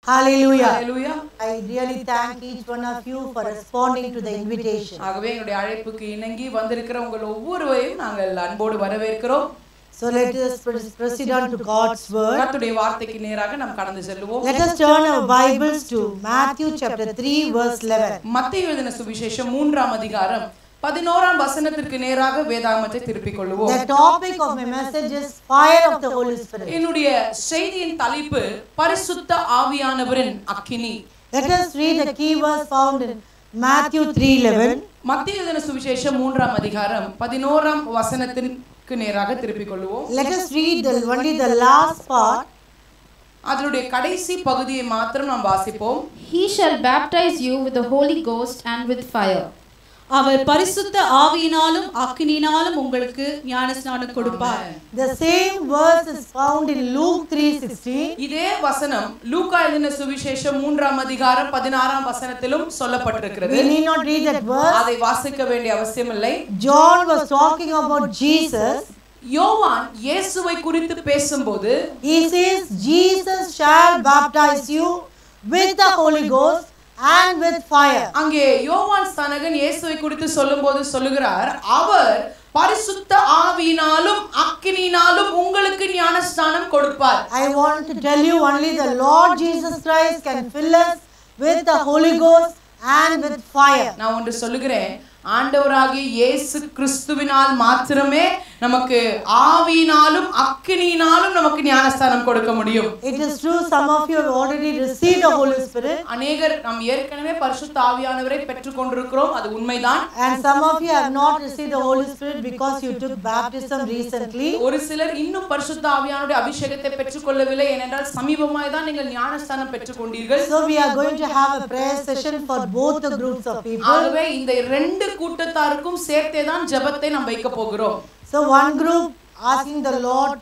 Hallelujah. Hallelujah. I really thank each one of you for responding to the invitation. ஆகவே எங்களுடைய அழைப்புக்கு இணங்கி வந்திருக்கிற உங்கள் ஒவ்வொருவரையும் நாங்கள் அன்போடு வரவேற்கிறோம். So let us proceed on to God's word. கர்த்தருடைய வார்த்தைக்கு நேராக நாம் கடந்து செல்வோம். Let us turn our Bibles to Matthew chapter 3 verse 11. மத்தேயு எழுதின சுவிசேஷம் 3ஆம் அதிகாரம் 11ஆம் வசனத்திற்கு நேராக வேதாகமத்தை திருப்பிக் கொள்வோம். The topic of my message is fire of the Holy Spirit. என்னுடைய செய்தியின் தலைப்பு பரிசுத்த ஆவியானவரின் அக்கினி. Let us read the key verse found in Matthew 3:11. மத்தேயு எழுதின சுவிசேஷம் 3ஆம் அதிகாரம் 11ஆம் வசனத்திற்கு நேராக திருப்பிக் கொள்வோம். Let us read only the last part. அதனுடைய கடைசி பகுதியை மாத்திரம் நாம் வாசிப்போம். He shall baptize you with the Holy Ghost and with fire. அவர் பரிசுத்த ஆவியினாலும் அக்கினியினாலும் உங்களுக்கு ஞானஸ்நானம் கொடுப்பார். The same verse is found in Luke 3:16. இதே வசனம் லூக்கா எழுதின சுவிசேஷம் 3ஆம் அதிகாரம் 16ஆம் வசனத்திலும் சொல்லப்பட்டிருக்கிறது. We need not read that verse. அதை வாசிக்க வேண்டிய அவசியமில்லை. John was talking about Jesus. யோவான் இயேசுவை குறித்து பேசும்போது He says Jesus shall baptize you with the Holy Ghost and with fire. அங்கே யோவான் ஸ்நானகன் இயேசுவை குறித்து சொல்லும்போது சொல்லுகிறார், அவர் பரிசுத்த ஆவியினாலும் அக்கினியினாலும் உங்களுக்கு ஞானஸ்நானம் கொடுப்பார். I want to tell you only the Lord Jesus Christ can fill us with the Holy Ghost and with fire. நான் ஒன்று சொல்லுகிறேன், ஆண்டவராகிய இயேசு கிறிஸ்துவினால் மாத்திரமே நமக்கு ஆவியினாலும் அக்கினியினாலும் நமக்கு ஞானஸ்நானம் கொடுக்க முடியும். It is true, some of you have already received the Holy Spirit. அநேகர் நாம் ஏற்கனவே பரிசுத்த ஆவியானவரை பெற்றுக்கொண்டிருக்கிறோம், அது உண்மைதான். And some of you have not received the Holy Spirit because you took baptism recently. ஒரு சிலர் இன்னும் பரிசுத்த ஆவியானவருடைய அபிஷேகத்தை பெற்றுக்கொள்ளவில்லை, ஏனென்றால் சமீபமாய் தான் நீங்கள் ஞானஸ்நானம் பெற்றுக்கொண்டீர்கள். So we are going to have a prayer session for both the groups of people. ஆகவே இந்த இரண்டு கூட்டத்தாருக்கும் சேர்த்தே தான் ஜெபத்தை நாம் வைக்க போகிறோம். So one group asking the Lord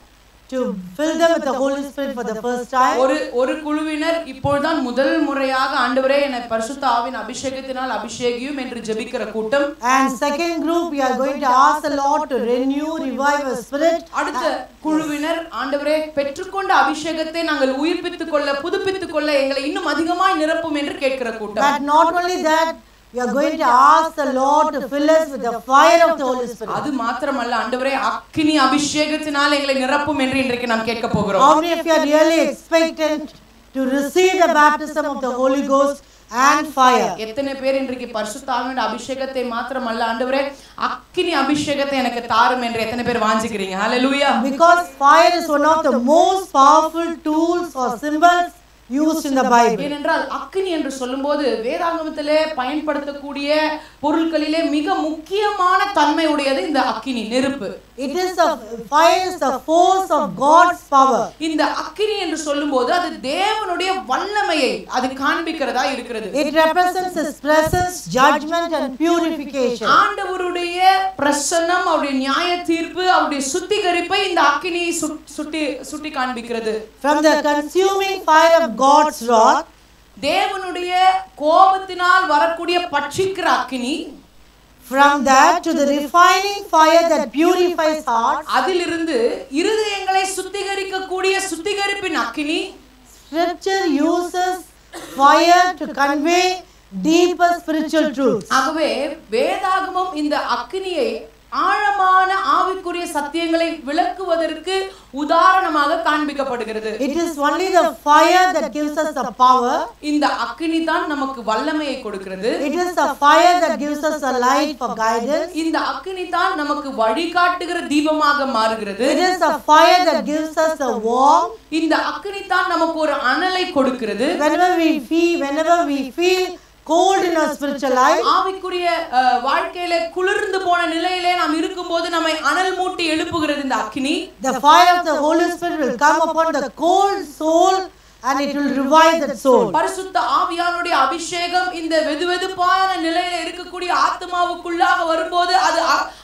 to fill them with the Holy Spirit for the first time. ஒரு குழுவினர் இப்பொழுதுதான் முதல் முறையாக ஆண்டவரே என்னை பரிசுத்த ஆவியின் அபிஷேகத்தினால் அபிஷேகியும் என்று ஜெபிக்கிற கூட்டம். And second group we are going to ask the Lord to renew, revive our spirit. அடுத்த குழுவினர் ஆண்டவரே பெற்றுக்கொண்ட அபிஷேகத்தை நாங்கள் உயிர்ப்பித்துக் கொள்ள புதுப்பித்துக் கொள்ள எங்களை இன்னும் அதிகமாய் நிரப்பும் என்று கேட்கிற கூட்டம். But not only that, we are going to ask the Lord to fill us with the fire of the Holy Spirit. அது மாத்திரமல்ல, ஆண்டவரே அக்கினி அபிஷேகத்தினால் எங்களை நிரப்பும் என்று இன்றைக்கு நாம் கேட்க போகிறோம். How many of you are really expectant to receive the baptism of the Holy Ghost and fire? எத்தனை பேர் இன்றைக்கு பரிசுத்த ஆவியின் அபிஷேகத்தை மாத்திரமல்ல, ஆண்டவரே அக்கினி அபிஷேகத்தை எனக்கு தாரும் என்று எத்தனை பேர் வாஞ்சிக்கிறீங்க? ஹalleluya. Because fire is one of the most powerful tools or symbols used in the Bible. ஏனென்றால் அக்கினி என்று சொல்லும்போது வேதாகமத்திலே பயன்படுத்தக்கூடிய பொருட்களிலே மிக முக்கியமான தன்மை உடையது இந்த அக்கினி, நெருப்பு. It is fire is the force of God's power. இந்த அக்கினி என்று சொல்லும்போது அது தேவனுடைய வல்லமையை அது காண்பிக்கிறதா இருக்கிறது. It represents His presence, judgment and purification. ஆண்டவருடைய பிரசன்னம், அவருடைய நியாய தீர்ப்பு, அவருடைய சுத்திகரிப்பை இந்த அக்கினி சுட்டி காண்பிக்கிறது. From the consuming fire of God's wrath, தேவனுடைய கோபத்தினால் வரக்கூடிய பட்சிக்கிற அக்கினி, from that to the refining fire that purifies hearts, அதிலிருந்து இருதயங்களை சுத்திகரிக்க கூடிய சுத்திகரிப்பின் அக்கினி. Scripture uses fire to convey deeper spiritual truths. ஆகவே வேதாகமம் இந்த அக்கினியை ஆழமான ஆவிக்குரிய சத்தியங்களை விளக்குவதற்கு உதாரணமாக காண்பிக்கப்படுகிறது. It is only the fire that gives us the power. இந்த அக்கினி தான் நமக்கு வல்லமையை கொடுக்கிறது. It is the fire that gives us a light for guidance. இந்த அக்கினி தான் நமக்கு வழிகாட்டுகிற தீபமாக மாறுகிறது. It is the fire that gives us a warmth. இந்த அக்கினி தான் நமக்கு ஒரு அனலை கொடுக்கிறது. Whenever we feel cold in our spiritual life, ஆவிக்குரிய வாழ்க்கையிலே குளிர்ந்து போன நிலையிலே நாம் இருக்கும்போது நம்மை அனல் மூட்டி எழுப்புகிறது இந்த அக்கினி. the fire of the Holy Spirit will come upon the cold soul and it will revive that soul. பரிசுத்த ஆவியானுடைய அபிஷேகம் இந்த வெதுவெதுப்பான நிலையில இருக்கக்கூடிய ஆத்மாவுக்குள்ளாக வரும்போது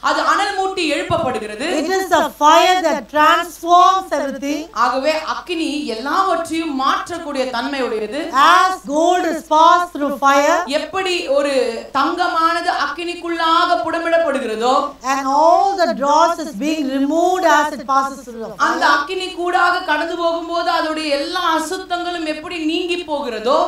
அது அனல் மூட்டி எழுப்பப்படுகிறது. It is the fire that transforms everything. ஆகவே அக்கினி எல்லாவற்றையும் மாற்றக்கூடிய தன்மை உடையது. As gold is passed through fire, எப்படி ஒரு தங்கமானது அக்கினிக்குள்ளாக புடமிடப்படுகிறதோ, and all the the dross is being removed as it passes through the fire. அந்த அக்கினி கூடாக கடந்து போகும்போது அதோட எல்லா அசுத்தங்களும் எப்படி நீங்கி போகிறதோ,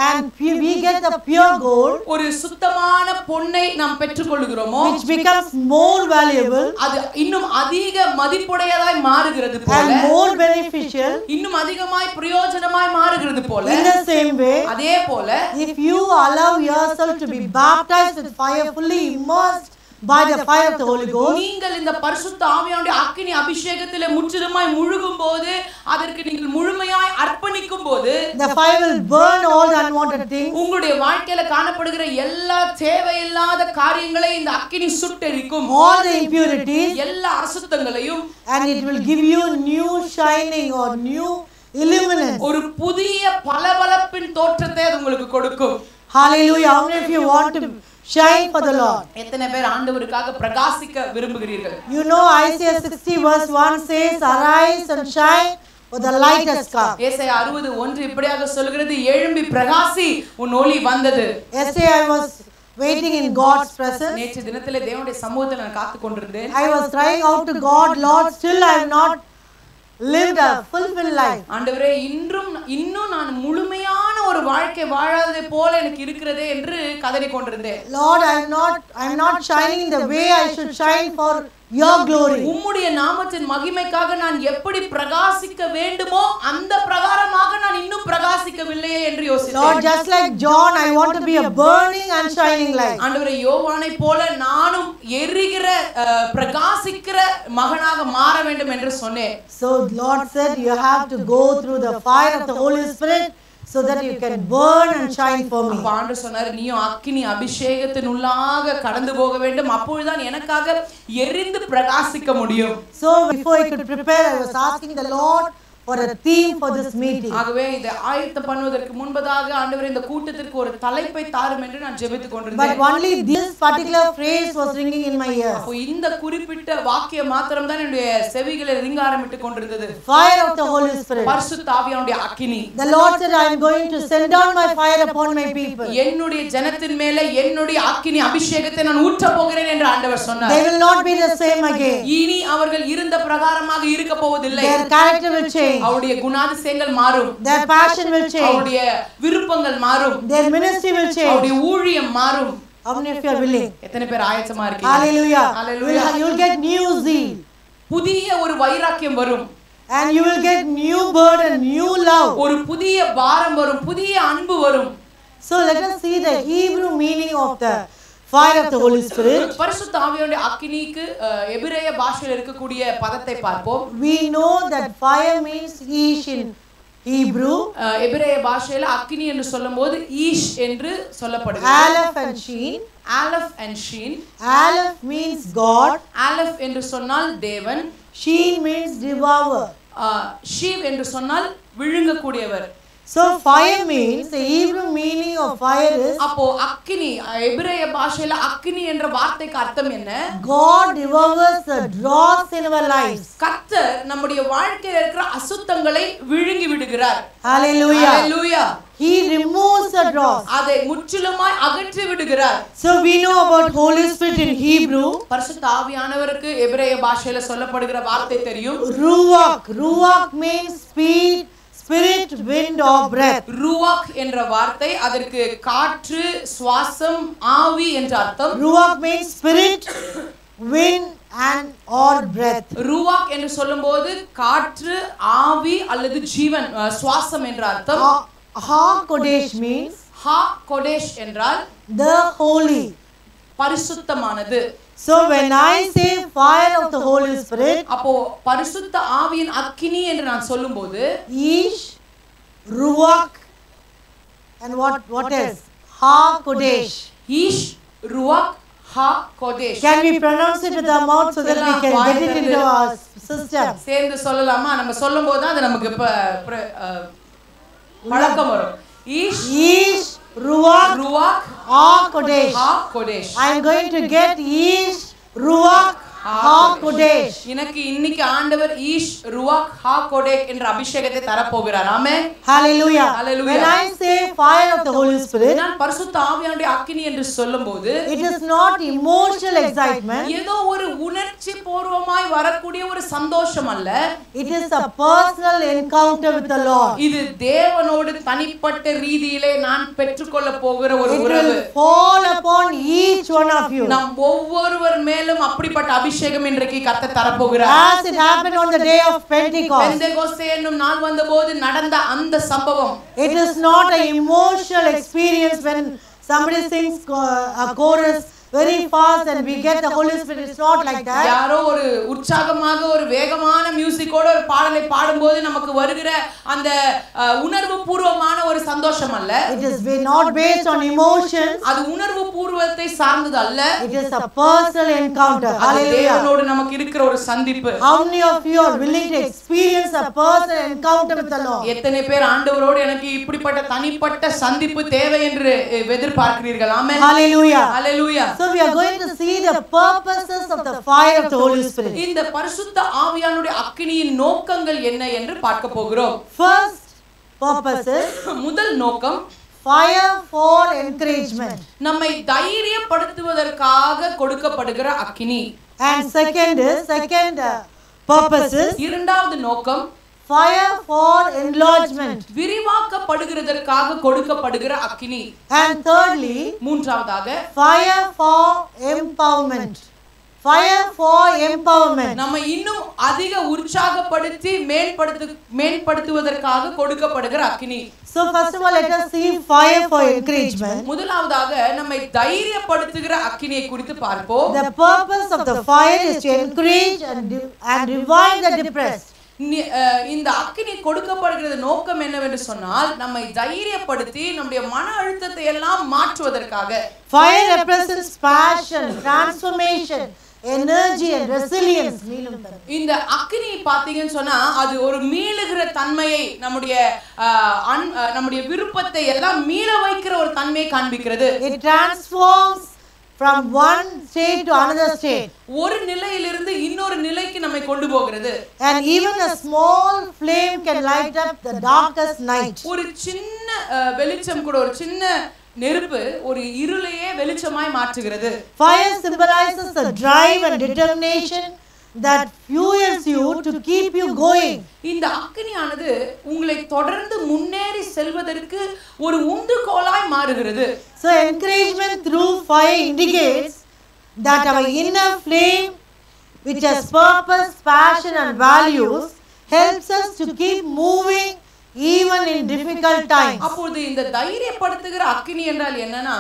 and we get the pure gold, ஒரு சுத்தமான பொன்னை நாம் பெற்றுக்கொள்கிறோமோ, which becomes more valuable, அது இன்னும் அதிக மதிப்புடையதாய் மாறுகிறது போல, and more beneficial, இன்னும் அதிகமாய் பிரயோஜனமாய் மாறுகிறது போல. in the same way, அதே போல if you allow yourself to be baptized with fire, fully immersed by the fire of the Holy Ghost, நீங்கள் இந்த பரிசுத்த ஆவியானுடைய அக்கினி அபிஷேகத்திலே முற்றிலுமாய் முழுகும்போது, அதற்கு நீங்கள் முழுமையாய் அர்ப்பணிக்கும்போது, the fire will burn all the unwanted things, உங்களுடைய வாழ்க்கையில காணப்படுகிற எல்லா தேவையில்லாத காரியங்களை இந்த அக்கினி சுட்டெரிக்கும், all the impurities, எல்லா அசுத்தங்களையும், and it will give you new shining or new illuminance. ஒரு புதிய பளபளப்பின் தோற்றத்தை அது உங்களுக்கு கொடுக்கும். Hallelujah. How many of you want to shine for the Lord? எத்தனை பேர் ஆண்டவருக்காக பிரகாசிக்க விரும்புகிறீர்கள்? You know Isaiah 60 verse 1 says, arise and shine, for the light has come. ஏசாயா 60:1 இப்படியாக சொல்கிறது, எழும்பி பிரகாசி, உன் ஒளி வந்தது. Yesterday I was waiting in God's presence. நேற்று தினத்திலே தேவனுடைய சமூகத்தில் நான் காத்து கொண்டிருந்தேன். I was crying out to God, Lord, still I have not lived a fulfilled life. ஆண்டவரே, இன்னும் நான் முழுமையான ஒரு வாழ்க்கை வாழாததை போல எனக்கு இருக்கிறதே என்று கதறி கொண்டிருந்தேன். Lord, I am not shining the way I should shine for your glory. உம்முடைய நாமத்தின் மகிமைக்காக நான் எப்படி பிரகாசிக்க வேண்டுமோ அந்த பிரகாரமாக நான் இன்னும் பிரகாசிக்கவில்லையே என்று யோசித்தேன். Lord, just like John, I want to be a burning and shining light. ஆண்டவரே, யோவானை போல நானும் எரிகிற பிரகாசிக்கிற மகனாக மாற வேண்டும் என்று சொன்னேன். So Lord said, you have to go through the fire of the Holy Spirit, so that you can burn and shine for me. ஆண்டவர் சொன்னார், நீயும் அக்கினி அபிஷேகத்தின் உள்ளாக கடந்து போக வேண்டும், அப்பொழுதுதான் எனக்காக எரிந்து பிரகாசிக்க முடியும். So before I could prepare, I was asking the Lord for a theme for this meeting. ஆகவே இதை ஆயத்தம் பண்ணுவதற்கு முன்பதாக ஆண்டவரே இந்த கூட்டத்திற்கு ஒரு தலைப்பை தாரும் என்று நான் ஜெபித்துக் கொண்டிருந்தேன். But only this particular phrase was ringing in my ears. அப்போ இந்த குறிப்பிட்ட வாக்கியம் மாத்திரம் தான் என்னுடைய செவிகளை ரிங்காரமிட்டுக் கொண்டிருந்தது. Fire of the Holy Spirit. பரிசுத்த ஆவியானுடைய அக்கினி. The Lord said, I am going to send down my fire upon my people. என்னுடைய ஜனத்தின் மேலே என்னுடைய அக்கினி அபிஷேகத்தை நான் ஊற்ற போகிறேன் என்று ஆண்டவர் சொன்னார். They will not be the same again. இனி அவர்கள் இருந்த பிரகாரமாக இருக்க போவதில்லை. Their character will change. அவருடைய குணாதிசயங்கள் மாறும். Their passion will change. அவருடைய விருப்பங்கள் மாறும். Their ministry will change. அவருடைய ஊழியம் மாறும். How many of you are willing? எத்தனை பேர் ஆயத்தமா இருக்கீங்க? Hallelujah. Hallelujah. You will get new zeal. புதிய ஒரு வைராக்கியம் வரும். And you will get new burden, new love. ஒரு புதிய பாரம் வரும், புதிய அன்பு வரும். So let us see the Hebrew meaning of the fire of the Holy Spirit. பரிசுத்த ஆவியானுடைய அக்கினிக்கு எபிரேய பாஷையில் இருக்கக்கூடிய பதத்தை பார்ப்போம். We know that fire means ish in Hebrew. எபிரேய பாஷையில அக்கினி என்று சொல்லும்போது ஈஷ் என்று சொல்லப்படுகிறது. Aleph and Sheen. Aleph and Sheen. Aleph means God. Aleph என்று சொன்னால் தேவன். Sheen means devourer. ஷீவ் என்று சொன்னால் விழுங்கக்கூடியவர். So fire means, the Hebrew meaning of fire is, அப்போ அக்கினி, எபிரேய பாஷையில அக்கினி என்ற வார்த்தைக்கு அர்த்தம் என்ன? God devours the dross in our lives. கர்த்தர் நம்முடைய வாழ்க்கையில் இருக்கிற அசுத்தங்களை விழுங்கி விடுகிறார். Hallelujah. Hallelujah. He removes the dross. அதை முற்றிலுமாய் அகற்றி விடுகிறார். So we know about Holy Spirit in Hebrew. பரிசுத்த ஆவியானவருக்கு எபிரேய பாஷையில சொல்லப்படுகிற வார்த்தை தெரியும். Ruach. Ruach means speed, spirit, wind or breath. ரூவாக் என்ற வார்த்தை அதற்கு காற்று, சுவாசம், ஆவி என்ற அர்த்தம். Ruach means spirit, wind and or breath. ரூவாக் என்று சொல்லும்போது காற்று, ஆவி அல்லது ஜீவன், சுவாசம் என்ற அர்த்தம். Ha Kodesh means ஹா கொடேஷ் என்றால் the holy. பரிசுத்தமானது. So when I say fire of the Holy Spirit, அப்போ பரிசுத்த ஆவியின் அக்கினி என்று நான் சொல்லும்போது Ish, Ruach and what else? Ha Kodesh. ஈஷ், ருவாக், ஹா கொடேஷ். Can we pronounce it with our mouth so that we can get it into our system? சேர்ந்து சொல்லலாமா? நம்ம சொல்லும்போது தான் அது நமக்கு பழக்கம் வரும். ஈஷ், Ish, Ruach, ருவாக், Ha Kodesh. ஹா கொடேஷ். I am going to get Ish, Ruach, Ha Kodesh. Kodesh. எனக்கு இன்னைக்கு ஆண்டவர் ஈஷ் ருவாக் ஹா கோடேக் என்ற அபிஷேகத்தை தர போகிறார். ஆமென். Hallelujah. Hallelujah. When I say fire of the Holy Spirit, நான் பரிசுத்த ஆவியானுடைய அக்கினி என்று சொல்லும்போது it is not emotional excitement. ஏதோ ஒரு உணர்ச்சி பூர்வமாய் வரக்கூடிய ஒரு சந்தோஷம் அல்ல. It is a personal encounter with the Lord. இது தேவனோடு தனிப்பட்ட ரீதியிலே நான் பெற்றுக்கொள்ள போகிற ஒரு It உறவு. will fall upon each one of you. நாம் ஒவ்வொருவர் மேலும் அப்படிப்பட்ட அபிஷேகம் இன்றைக்கு கர்த்தர் தர போகிறார். As it happened on the day of Pentecost. பெந்தெகோஸ்தே என்னும் நாள் வந்தபோது நடந்த அந்த சம்பவம். It is not an emotional experience when somebody sings a chorus very fast and we get the Holy Spirit. It's not like that. யாரோ ஒரு உற்சாகமாக ஒரு வேகமான மியூசிக்கோட ஒரு பாடலை பாடும்போது நமக்கு வருகிற அந்த உணர்வு பூர்வமான ஒரு சந்தோஷம் அல்ல. It is not based on emotions. அது உணர்வு பூர்வத்தை சார்ந்தது அல்ல. It is a personal encounter. Hallelujah. தேவனோடு நமக்கு இருக்கிற ஒரு சந்திப்பு. How many of you are willing to experience a personal encounter with the Lord? எத்தனை பேர் ஆண்டவரோடு எனக்கு இப்படிப்பட்ட தனிப்பட்ட சந்திப்பு தேவை என்று எதிர்பார்க்கிறீர்கள்? ஆமென். Hallelujah. Hallelujah. So we are going to see the purposes of the fire of the Holy Spirit. இந்த பரிசுத்த ஆவியானுடைய அக்கினியின் நோக்கங்கள் என்ன என்று பார்க்க போகிறோம். First purposes, முதல் நோக்கம் fire for encouragement. நம்மை தைரியப்படுத்துவதற்காக கொடுக்கப்படுகிற அக்கினி. And second purposes, இரண்டாவது நோக்கம் fire for enlargement. விரிவாக்கப்படுகிறதற்காக கொடுக்கப்படுகிற அக்கினி. And thirdly, மூன்றாவதாக fire for empowerment. Fire for empowerment. நம்ம இன்னும் அதிக உற்சாகப்படுத்தி மேம்படுத்துவதற்காக கொடுக்கப்படுகிற அக்கினி. So first of all, let us see fire for encouragement. முதலாவதாக நம்மை தைரியப்படுத்துகிற அக்கினியை குறித்து பார்ப்போம். The purpose of the fire is to encourage and revive the depressed. இந்த அக்கினி கொடுக்கப்படுகிற நோக்கம் என்னவென்று சொன்னால் நம்மை தைரியப்படுத்தி நம்முடைய மன அழுத்தத்தை எல்லாம் மாற்றுவதற்காக. Fire represents passion, transformation, energy and resilience. இந்த அக்கினி பாத்தீங்கன்னு சொன்னா அது ஒரு மீளுகிற தன்மையை நம்முடைய விருப்பத்தை எல்லாம் மீள வைக்கிற ஒரு தன்மையை காண்பிக்கிறது. It transforms from one state to another state. ஒரு நிலையிலிருந்து இன்னொரு நிலைக்கு நம்மை கொண்டு போகிறது. And even a small flame can light up the darkest night. ஒரு சின்ன வெளிச்சம் கூட, ஒரு சின்ன நெருப்பு ஒரு இருளையே வெளிச்சமாய் மாற்றுகிறது. Fire symbolizes the drive and determination that fuels you to keep you going. இந்த அக்கினியானது உங்களை தொடர்ந்து முன்னேறி செல்வதற்கு ஒரு உந்துகோலாய் மாறுகிறது. So encouragement through fire indicates that our inner flame, which has purpose, passion and values, helps us to keep moving even in difficult times. அப்பொழுது இந்த தைரியப்படுத்துகிற அக்கினி என்றால் என்னன்னா,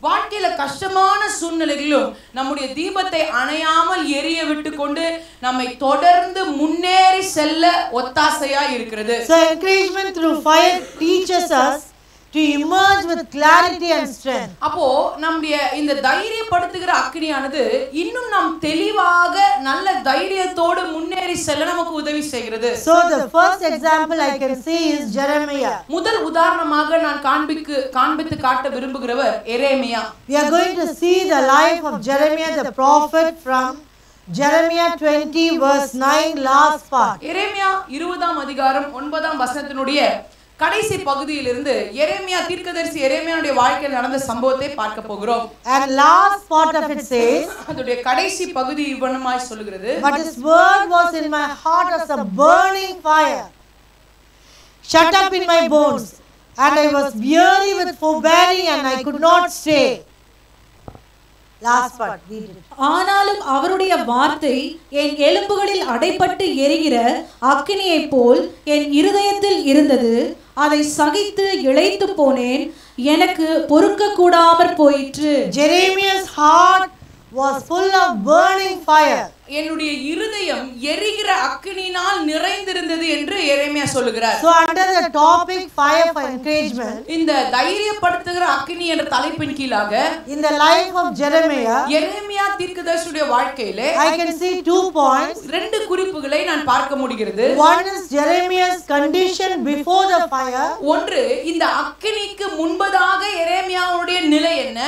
வாழ்க்கையில கஷ்டமான சூழ்நிலைகளிலும் நம்முடைய தீபத்தை அணையாமல் எரிய விட்டு கொண்டு நம்மை தொடர்ந்து முன்னேறி செல்ல ஒத்தாசையா இருக்கிறது. So encouragement through fire teaches us to emerge with clarity and strength. அப்போ நம்முடைய இந்த தைரியப்படுத்துகிற அக்கினியானது இன்னும் நாம் தெளிவாக நல்ல தைரியத்தோடு முன்னேறி செல்ல நமக்கு உதவி செய்கிறது. So the first example I can see is Jeremiah. முதல் உதாரணமாக நான் காண்பித்து காட்ட விரும்புகிறவர் எரேமியா. We are going to see the life of Jeremiah the prophet from Jeremiah 20 verse 9 last part. எரேமியா 20ஆம் அதிகாரம் 9ஆம் வசனத்தினுடைய கடைசி பகுதியிலிருந்து எரேமியா தீர்க்கதரிசி எரேமியாவுடைய வாழ்க்கையில் நடந்த சம்பவத்தை பார்க்க போகிறோம். And last part of it says, அதோட கடைசி பகுதி இவ்வண்ணமாய் சொல்கிறது, but his word was in my heart as a burning fire, shut up in my bones, and I was weary with forbearing and I could not stay. Last part, read it. ஆனாலும் அவருடைய வார்த்தை என் எலும்புகளில் அடைபட்டு எரிகிற அக்கினியைப் போல் என் இருதயத்தில் இருந்தது. அதை சகித்து இளைத்து போனேன், எனக்கு பொறுக்க கூடாமற் போயிற்று. Jeremiah's heart was full of burning fire. என்னுடைய இருதயம் எரிகிற அக்கினியினால் நிறைந்திருந்தது என்று எரேமியா சொல்லுகிறார். So under the topic fire for encouragement, இந்த தைரியப்படுத்துகிற அக்கினி என்ற தலைப்பின் கீழாக in the life of Jeremiah, எரேமியா தீர்க்கதரிசியுடைய வாழ்க்கையிலே I can see 2 points. ரெண்டு குறிப்புகளை நான் பார்க்க முடிகிறது. One is Jeremiah's condition before the fire. ஒன்று, இந்த அக்கினிக்கு முன்பதாக எரேமியாவுடைய நிலை என்ன?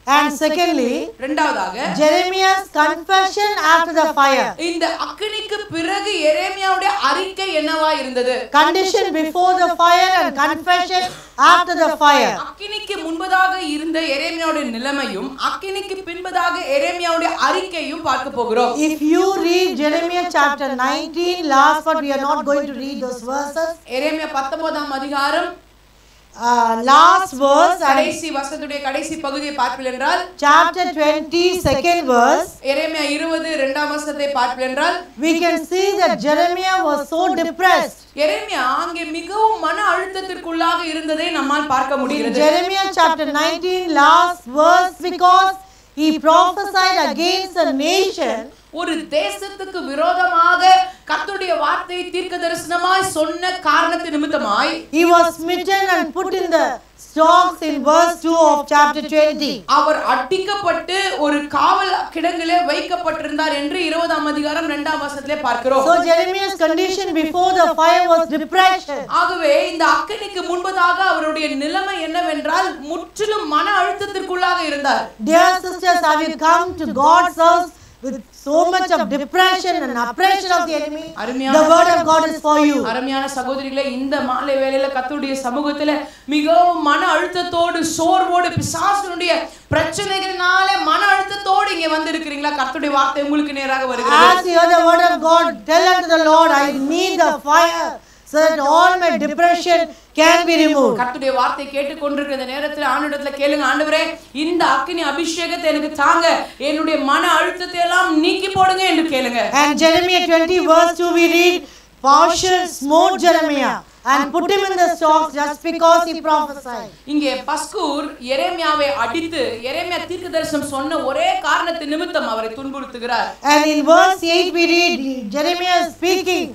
And secondly, இரண்டாவதாக Jeremiah's confession after the fire. இந்த அக்கினிக்கு பிறகு எரேமியாவுடைய அறிக்கை என்னவா இருந்தது? Condition before the fire and confession after the fire. அக்கினிக்கு முன்பதாக இருந்த எரேமியாவுடைய நிலைமையும் அக்கினிக்கு பின்பதாக எரேமியாவுடைய அறிக்கையும் பார்க்க போகிறோம். If you read Jeremiah chapter 19, last part, we are not going to read those verses. எரேமியா 19ஆம் அதிகாரம் Last verse and கடைசி வசனத்துடைய கடைசி பகுதியை பார்ப்பீர்கள் என்றால் chapter 20, second verse, எரேமியா 20 இரண்டாம் வசனத்தை பார்ப்பீர்கள் என்றால் we can see that Jeremiah was so depressed. எரேமியா அங்கே மிகவும் மன அழுத்தத்திற்குள்ளாக இருந்ததை நம்மால் பார்க்க In முடிகிறது. Jeremiah chapter 19, last verse, because he prophesied against a nation, ஒரு தேசத்துக்கு விரோதமாக கர்த்தருடைய வார்த்தையை தீர்க்கதரிசனமாய் சொன்ன காரணத்தின் நிமித்தமாய் he was smitten and put in the stocks in verse 2 of chapter 20. அவர் அடிக்கப்பட்டு ஒரு காவல் கிடங்கிலே வைக்கப்பட்டிருந்தார் என்று 20ஆம் அதிகாரம் 2ஆம் வசனத்திலே பார்க்கிறோம். So Jeremiah's condition before the fire was depression. ஆகவே இந்த அக்கினிக்கு முன்பதாக அவருடைய நிலைமை என்னவென்றால் முற்றிலும் மன அழுத்தத்திற்குள்ளாக இருந்தார். Dear sisters, have you come to God's house with so much of depression and oppression of the enemy? The word of God is for you. அருமையான சகோதரிகளே, இந்த மாலை வேளையில கர்த்தருடைய சமூகத்திலே மிகவும் மன அழுத்தத்தோடு சோர்வோடு பிசாசுடைய பிரச்சனைகளினாலே மன அழுத்தத்தோடு இங்கே வந்திருக்கிறீங்களா? கர்த்தருடைய வார்த்தை உங்களுக்கு நேராக வருகிறது. As you hear the word of God, tell unto the Lord, I need the fire so that all my depression can be removed. கர்த்தருடைய வார்த்தை கேட்டுக்கொண்டிருக்கிற இந்த நேரத்தில் ஆண்டவரிடத்துல கேளுங்க, ஆண்டவரே இந்த அக்கினி அபிஷேகத்தை எனக்கு தாங்க, என்னுடைய மன அழுத்தத்தை எல்லாம் நீக்கி போடுங்க என்று கேளுங்க. And Jeremiah 20 verse 2 we read, Pashur smote Jeremiah and put him in the stocks just because he prophesied. இங்கே பஸ்கூர் எரேமியாவை அடித்து எரேமியா தீர்க்கதரிசனம் சொன்ன ஒரே காரணத்தின் நிமித்தம் அவரை துன்புறுத்துகிறார். And in verse 8 we read, Jeremiah is speaking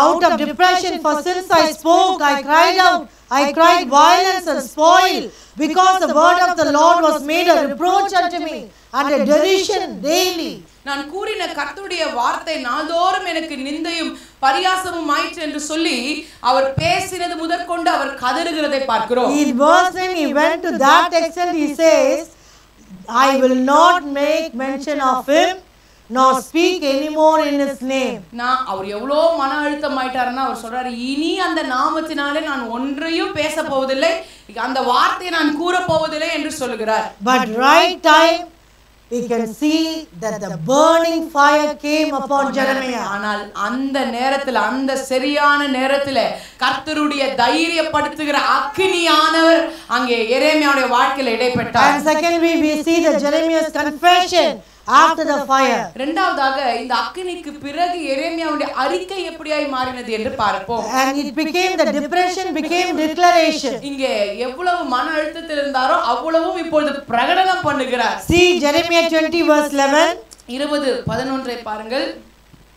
out of depression, for since I spoke, I cried out, I cried violence and spoil, because the word of the Lord was made a reproach unto me and a derision daily. நான் கூறின கர்த்தருடைய வார்த்தை நாள்தோறும் எனக்கு நிந்தையும் பரியாசமும் ஆயிற்று என்று சொல்லி அவர் பேசினது முதற்கொண்டு அவர் கதறுகிறதை பார்க்கிறோம். In verse 9 he went to that extent, he says, I will not make mention of him nor speak anymore in his name. நான் அவர் எவ்வளோ மன அழுத்தம் ஆயிட்டாருன்னா அவர் சொல்றாரு, இனி அந்த நாமத்தினாலே நான் ஒன்றையும் பேச போவதில்லை, அந்த வார்த்தையை நான் கூற போவதில்லை என்று சொல்லுகிறார். But right time we can see that the burning fire came upon Jeremiah. ஆனால் அந்த நேரத்தில் அந்த சரியான நேரத்தில் கர்த்தருடைய தைரியப்படுத்துகிற அக்கினியானவர் அங்கே எரேமியாவுடைய வாழ்க்கையில இடைப்பட்டார். And secondly we see the Jeremiah's confession after the fire. இரண்டாவதாக இந்த அக்கினிக்கு பிறகு எரேமியாவுடைய அறிக்கை எப்படியாய் மாறினது என்று பார்ப்போம். And it became, the depression became declaration. இங்கே எவ்வளவு மன அழுத்தத்தில் இருந்தாரோ அவ்வளவும் இப்பொழுது பிரகடனம் பண்ணுகிறார். See Jeremiah 20 verse 11. 20:11 பாருங்கள்.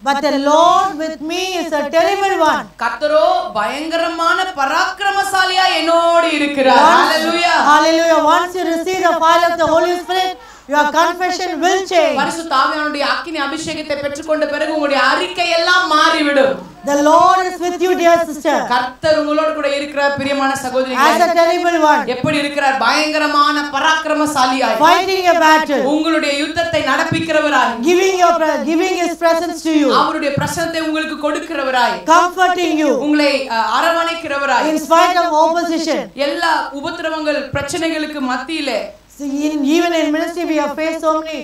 But the Lord with me is a terrible one. கர்த்தரோ பயங்கரமான பராக்கிரமசாலியா என்னோடு இருக்கிறார். Hallelujah. Hallelujah. Once you receive the fire of the Holy Spirit, your confession will change. பரிசுத்த ஆவியானவருடைய அக்கினி அபிஷேகத்தை பெற்றுக்கொண்ட பிறகு உங்களுடைய அறிக்கை எல்லாம் மாறிவிடும். The Lord is with you, dear sister. கர்த்தர் உங்களோடு கூட இருக்கிறார் பிரியமான சகோதரிகளே. As a terrible one. எப்படி இருக்கிறார்? பயங்கரமான பராக்கிரமசாலியாய். Fighting a battle. உங்களுடைய யுத்தத்தை நடப்பிக்கிறவராய். Giving his presence to you. அவருடைய பிரசன்னத்தை உங்களுக்கு கொடுக்கிறவராய். Comforting you. உங்களை அரவணைக்கிறவராய். In spite of opposition. எல்லா உபத்திரவங்கள் பிரச்சனைகளுக்கு மத்தியிலே. Even in ministry we have faced so many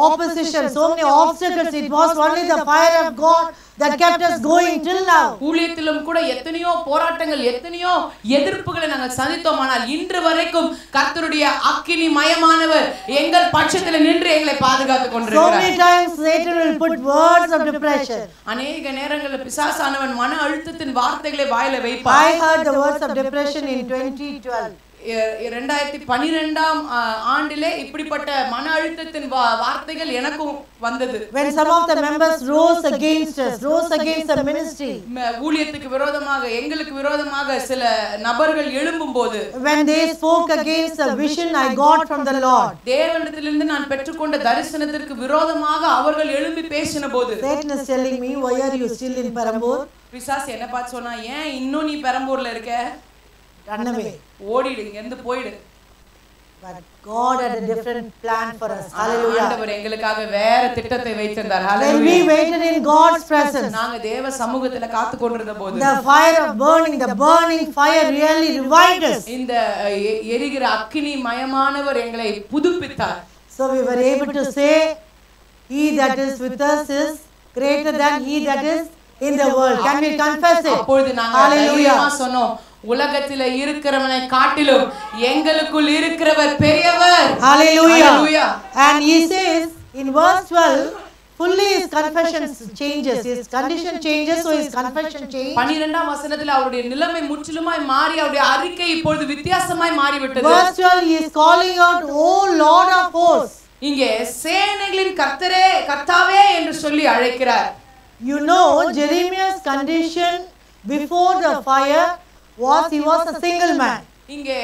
opposition, so many obstacles. It was only the fire of God that kept us going till now. ஊழியத்திலும் கூட எத்தனையோ போராட்டங்கள் எத்தனையோ எதிர்ப்புகளை நாங்கள் சந்தித்தோம். ஆனால் இன்று வரைக்கும் கர்த்தருடைய அக்கினி மயமானவர் எங்கள் பட்சத்தில் நின்று எங்களை பாதுகாத்துக் கொண்டிருக்கிறார். So many times Satan will put words of depression. அநேக நேரங்களில் பிசாசானவன் மன அழுத்தத்தின் வார்த்தைகளை வாயில வைப்பான். I heard the words of depression in 2012. 2012ஆம் ஆண்டிலே இப்படிப்பட்ட மன அழுத்தத்தின் வார்த்தைகள் எனக்கும் வந்தது. When some of the members rose against us, rose against the ministry. ஊழியத்துக்கு விரோதமாக எங்களுக்கு விரோதமாக சில நபர்கள் எழும்பும்போது, when they spoke against the vision I got from the Lord, தேவனிடத்திலிருந்து நான் பெற்றுக்கொண்ட தரிசனத்திற்கு விரோதமாக அவர்கள் எழும்பி பேசினபோது, Satan is telling me, why are you still in Perambur? பிசாசு என்ன பார்த்து சொன்னா, ஏன் இன்னும் நீ பெரம்பூர்ல இருக்க? Run away. ஓடிடு, இங்க இருந்து போயிடு. But God had a different plan for us. Hallelujah. ஆண்டவர் எங்களுக்காக வேற திட்டத்தை வைத்திருந்தார். When Hallelujah. we waited in God's presence, நாங்க தேவ சமூகத்துல காத்து கொண்டிருந்த போது the fire of burning, the burning fire really revived us. இந்த எரிகிற அக்கினி மயமானவர் எங்களை புதுப்பித்தார். So we were able to say, He that is with us is greater than he that is in the world. Can we confess it? அப்பொழுது நாங்க தைரியமா சொன்னோம், உலகத்திலே இருக்கிறவனை காட்டிலும் எங்களுக்குள் இருக்கிறவர் பெரியவர். Hallelujah. Hallelujah. And he says in verse 12, fully his confession changes, his condition changes, so his confession changes. 12ஆம் வசனத்தில் அவருடைய நிலைமை முற்றிலுமாய் மாறி அவருடைய அறிக்கை இப்பொழுது வித்தியாசமாய் மாறிவிட்டது. Verse 12, he is calling out, O Lord of hosts. இங்கே சேனைகளின் கர்த்தரே, கர்த்தாவே என்று சொல்லி அழைக்கிறார். You know, Jeremiah's condition before the fire was he was a single man. இங்கே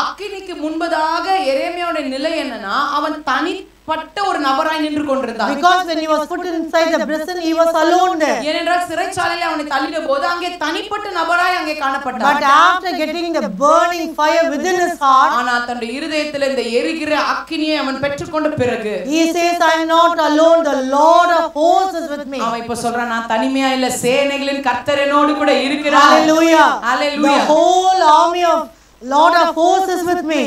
அக்கினிக்கு முன்பதாக எரேமியாவுடைய நிலை என்னன்னா, அவன் தனிப்பட்ட ஒரு நபராய் நின்று கொண்டிருந்தான். Because when he was put inside the prison, he was alone there. ஏனென்றால் சிறைச்சாலையிலே அவனை தள்ளின போது அங்கே தனிப்பட்ட நபராய் அங்கே காணப்பட்டான். But after getting the burning fire within his heart, ஆனால் தன்னுடைய இருதயத்தில் இந்த எரிகிற அக்கினியை அவன் பெற்றுக்கொண்ட பிறகு he says, I am not alone, the Lord of hosts is with me. அவன் இப்ப சொல்றான், நான் தனிமையா இல்ல, சேனைகளின் கர்த்தர் என்னோடு கூட இருக்கிறார். Hallelujah. Hallelujah. The whole army of Lord of hosts is with me.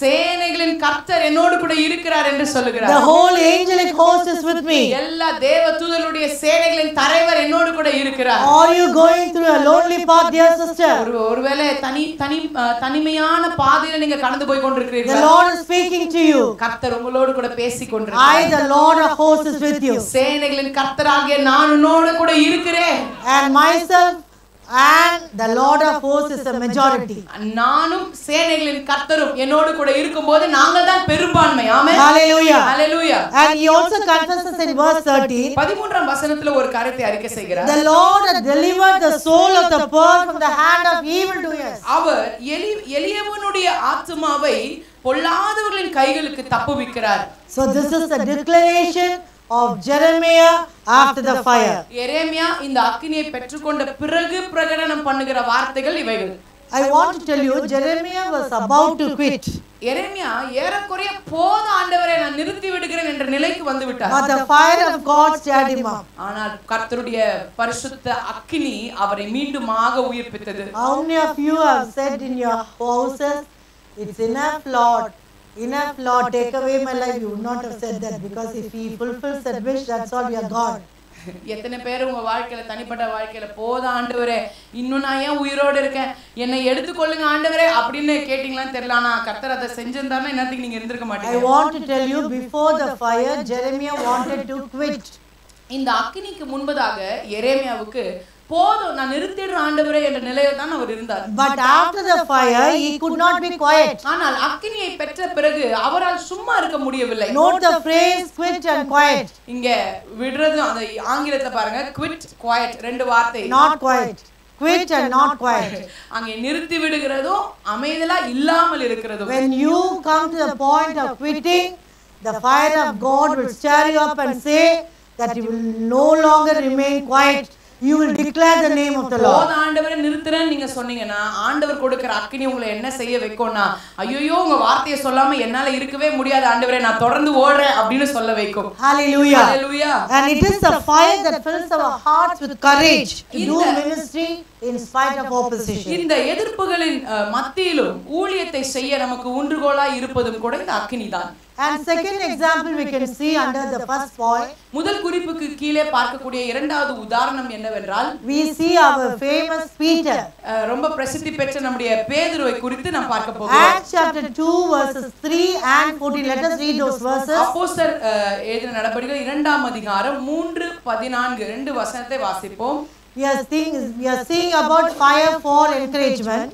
சேனைகளின் கர்த்தர் என்னோடு கூட இருக்கிறார் என்று சொல்லுகிறார். The whole angelic host is with me. எல்லா தேவ தூதர்களுடைய சேனைகளின் தலைவர் என்னோடு கூட இருக்கிறார். Are you going through a lonely path, dear sister? ஒருவேளை தனிமையான பாதையில நீங்க கடந்து போய் கொண்டிருக்கிறீர்களா? The Lord is speaking to you. கர்த்தர் உங்களோடு கூட பேசிக் கொண்டிருக்கிறார். I, the Lord of hosts, is with you. சேனைகளின் கர்த்தராகிய நான் உன்னோடு கூட இருக்கிறேன். And myself and the Lord of hosts is a majority. நானும் சேனைகளின் கர்த்தரும் என்னோடு கூட இருக்கும்போது நாங்கள் தான் பெரும்பான்மை. ஆமென். Hallelujah. Hallelujah. And he also confesses in verse 13, 13ஆம் வசனத்துல ஒரு காரியத்தை அறிக்கை செய்கிறார். the Lord had delivered the soul of the poor from the hand of evildoers. அவர் எளியவனுடைய ஆத்துமாவை பொல்லாதவர்களின் கைகளுக்கு தப்புவிக்கிறார். So this is the declaration of Jeremiah after the fire. எரேமியா இந்த அக்கினியை பெற்றுக்கொண்ட பிறகு பிரகடனம் பண்ணுகிற வார்த்தைகள் இவைகள். I want to tell you, Jeremiah was about to quit. எரேமியா ஏறக்குறைய போத ஆண்டவரை நான் நிறுத்தி விடுகிறேன் என்ற நிலைக்கு வந்து விட்டார். But the fire of God stirred him up. ஆனால் கர்த்தருடைய பரிசுத்த அக்கினி அவரை மீண்டுமாக உயிர்ப்பித்தது. How many of you have said in your houses, it's enough, Lord. Enough, Lord, take away my life. You would not have said that, because if he fulfills that wish, that's all, we are gone. எத்தனை பேர் உங்க வாழ்க்கையில, தனிப்பட்ட வாழ்க்கையில, போத ஆண்டவரே, இன்னும் நான் ஏன் உயிரோடு இருக்கேன், என்னை எடுத்துக்கொள்ளுங்க ஆண்டவரே அப்படின்னு கேட்டீங்களான்னு தெரியல. ஆனா கர்த்தர் அதை செஞ்சிருந்தாருன்னா இன்னத்துக்கு நீங்க இருந்திருக்க மாட்டீங்க. I want to tell you, before the fire, Jeremiah wanted to quit. இந்த அக்கினிக்கு முன்பதாக எரேமியாவுக்கு போதும், நான் நிறுத்திடுற ஆண்டவரே என்ற நிலையில் தான் அவர் இருந்தார். But after the fire, he could not be quiet. ஆனால் அக்கினியை பெற்ற பிறகு அவரால் சும்மா இருக்க முடியவில்லை. Note the phrase quit and quiet. இங்க விடுறது அந்த ஆங்கிலத்துல பாருங்க, quit, quiet, ரெண்டு வார்த்தை. Not quiet. Quit and not quiet. அங்கே நிறுத்தி விடுகிறதோ அமைதலா இல்லாமல் இருக்கிறதோ. When you come to the point of quitting, the fire of God will stir you up and say that you will no longer remain quiet. You will declare the name of the Lord. போத ஆண்டவரே நிறுத்துறேன்னு நீங்க சொன்னீங்கன்னா ஆண்டவர் கொடுக்கிற அக்கினி உங்களை என்ன செய்ய வைக்கும்னா, ஐயோ உங்க வார்த்தையை சொல்லாம என்னால இருக்கவே முடியாது ஆண்டவரே, நான் தொடர்ந்து ஓடுறேன் அப்படின்னு சொல்ல வைக்கும். Hallelujah. Hallelujah. And it is the fire that fills our hearts with courage to do ministry in spite of opposition. இந்த எதிர்ப்புகளின் மத்தியிலும் ஊழியத்தை செய்ய நமக்கு ஊன்றுகோலாய் இருப்பதும் கூட இந்த அக்கினி தான். And second example we can see under the first point. முதல் குறிப்புக்கு கீழே பார்க்கக்கூடிய இரண்டாவது உதாரணம் என்னவென்றால், we see our famous Peter. ரொம்ப பிரசித்தி பெற்ற நம்முடைய பேதுருவை குறித்து நாம் பார்க்க போகிறோம். Acts chapter 2 verses 3 and 14. Let us read those verses. அப்போஸ்தலர் எழுதின நடபடிகள் 2ஆம் அதிகாரம் 3-14 ரெண்டு வசனத்தை வாசிப்போம். We are seeing about fire for encouragement.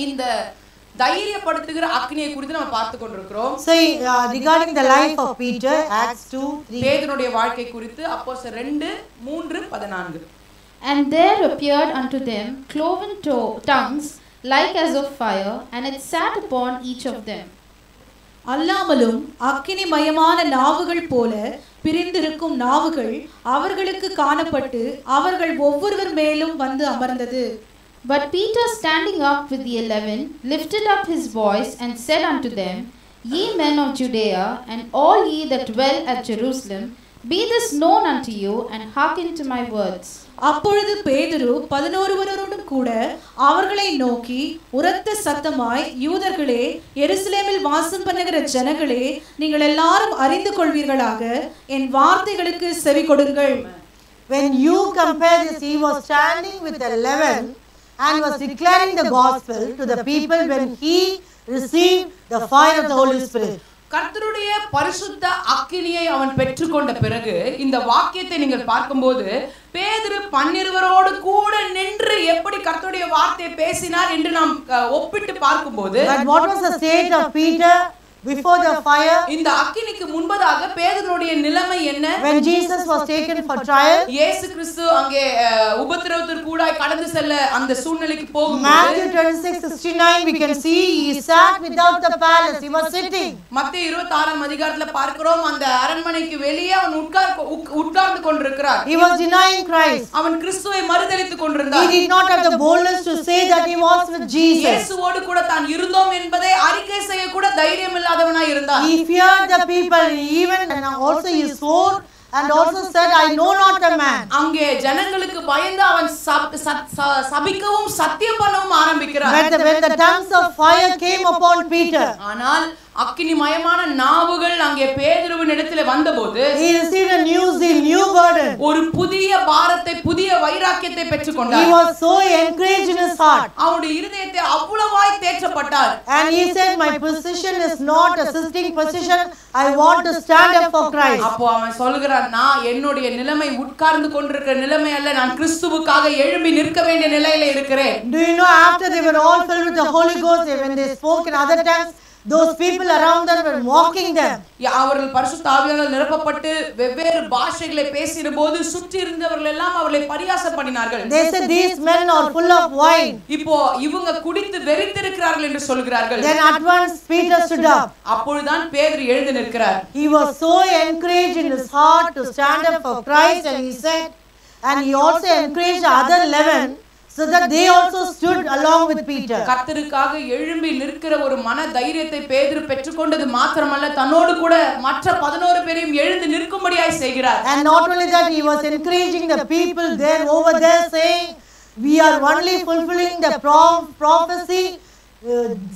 இந்த தைரியப்படுத்துகிற அக்கினியை குறித்து நம்ம பார்த்து கொண்டிருக்கிறோம். So regarding the life of Peter, Acts 2:3. பேதுருடைய வாழ்க்கை குறித்து அப்போஸ்தலர் 2:3-14. And there appeared unto them cloven tongues like as of fire, and it sat upon each of them. அல்லாமலும் அக்கினி மயமான நாவுகள் போல பிரிந்திருக்கும் நாவுகள் அவர்களுக்கு காணப்பட்டு அவர்கள் ஒவ்வொருவர் மேலும் வந்து அமர்ந்தது. But Peter, standing up with the 11, lifted up his voice and said unto them, Ye men of Judea, and all ye that dwell at Jerusalem, be this known unto you, and hearken to my words. அப்பொழுது பேதுரு 11 கூட அவர்களை நோக்கி உரத்த சத்தமாய், யூதர்களே, எருசலேமில் வாசம் பண்ணுகிற ஜனங்களே, நீங்கள் எல்லாரும் அறிந்து கொள்வீர்களாக, என் வார்த்தைகளுக்கு செவி கொடுங்கள். When you compare this, he was standing with 11 and was declaring the gospel to the people when he received the fire of the Holy Spirit. கர்த்தருடைய பரிசுத்த அக்கினியை அவன் பெற்றுக்கொண்ட பிறகு இந்த வாக்கியத்தை நீங்கள் பார்க்கும்போது பேதுரு 12 கூட நின்று எப்படி கர்த்தருடைய வார்த்தையை பேசினார் என்று நாம் ஒப்பிட்டு பார்க்கும்போது, But what was the state of Peter before the fire? இந்த அக்கினிக்கு முன்பதாக பேதுருடைய நிலைமை என்ன? When Jesus was taken for trial, இயேசு கிறிஸ்து அங்கே உபத்திரவத்திற்கு கூடாய் கடந்து செல்ல அந்த சூழ்நிலைக்கு போகும்போது, Matthew 26:69 we can see he sat without the palace, he was sitting. மத்தேயு 26ஆம் அதிகாரத்துல பார்க்கிறோம், அந்த அரண்மனைக்கு வெளியே அவன் உட்கார்ந்து கொண்டிருக்கிறார். He was denying Christ. அவன் கிறிஸ்துவை மறுதலித்துக் கொண்டிருந்தார். He did not have the boldness to say that he was with Jesus. இயேசுவோடு கூட தான் இருந்தோம் என்பதை அறிக்கை செய்ய கூட தைரியம் இல்லாதவனாய் இருந்தார். He feared the people, even and also he swore and also said, I know not a man. அங்கே ஜனங்களுக்கு பயந்து அவன் சபிக்கவும் சத்தியம் பண்ணவும் ஆரம்பிக்கிறார். When the tongues of fire came upon Peter, ஆனால் அக்கினிமயமான நாவுகள் அங்கே பேதுருவின் இடத்திலே வந்தபோது he received a new zeal, new burden. ஒரு புதிய பாரத்தை, புதிய வைராக்கியத்தை பெற்றுக்கொண்டார். He was so encouraged in his heart. அவருடைய இருதயத்தை அவ்வளவாய் தேற்றப்பட்டார். And he said, my position is not a sitting position, I want to stand up for Christ. அப்போ அவன் சொல்கிறான், நான் என்னுடைய நிலைமை உட்கார்ந்து கொண்டிருக்கிற நிலைமை அல்ல, நான் கிறிஸ்துவுக்காக எழும்பி நிற்க வேண்டிய நிலையில இருக்கிறேன். Do you know, after they were all filled with the Holy Ghost, when they spoke in other tongues, those people around them were mocking them. அவர்கள் பரிசுத்த ஆவியானவரால் நிரப்பப்பட்டு வெவ்வேறு பாஷைகளை பேசினபோது சுற்றி இருந்தவர்கள் எல்லாம் அவர்களை பரியாசம் பண்ணினார்கள். They said, these men are full of wine. இப்போ இவங்க குடித்து வெறித்திருக்கிறார்கள் என்று சொல்கிறார்கள். Then at once Peter stood up. அப்பொழுதுதான் பேதுரு எழுந்து நிற்கிறார். He was so encouraged in his heart to stand up for Christ, and he said, and he also encouraged the other 11 so that they also stood along with Peter. கர்த்தருக்காக எழும்பி நிற்கிற ஒரு மன தைரியத்தை பேதுரு பெற்றுக்கொண்டது மாத்திரமல்ல, தன்னோடு கூட மற்ற 11 பேரையும் எழுந்து நிற்கும்படியாய் செய்கிறார். And not only that, he was encouraging the people there over there, saying, we are only fulfilling the prophecy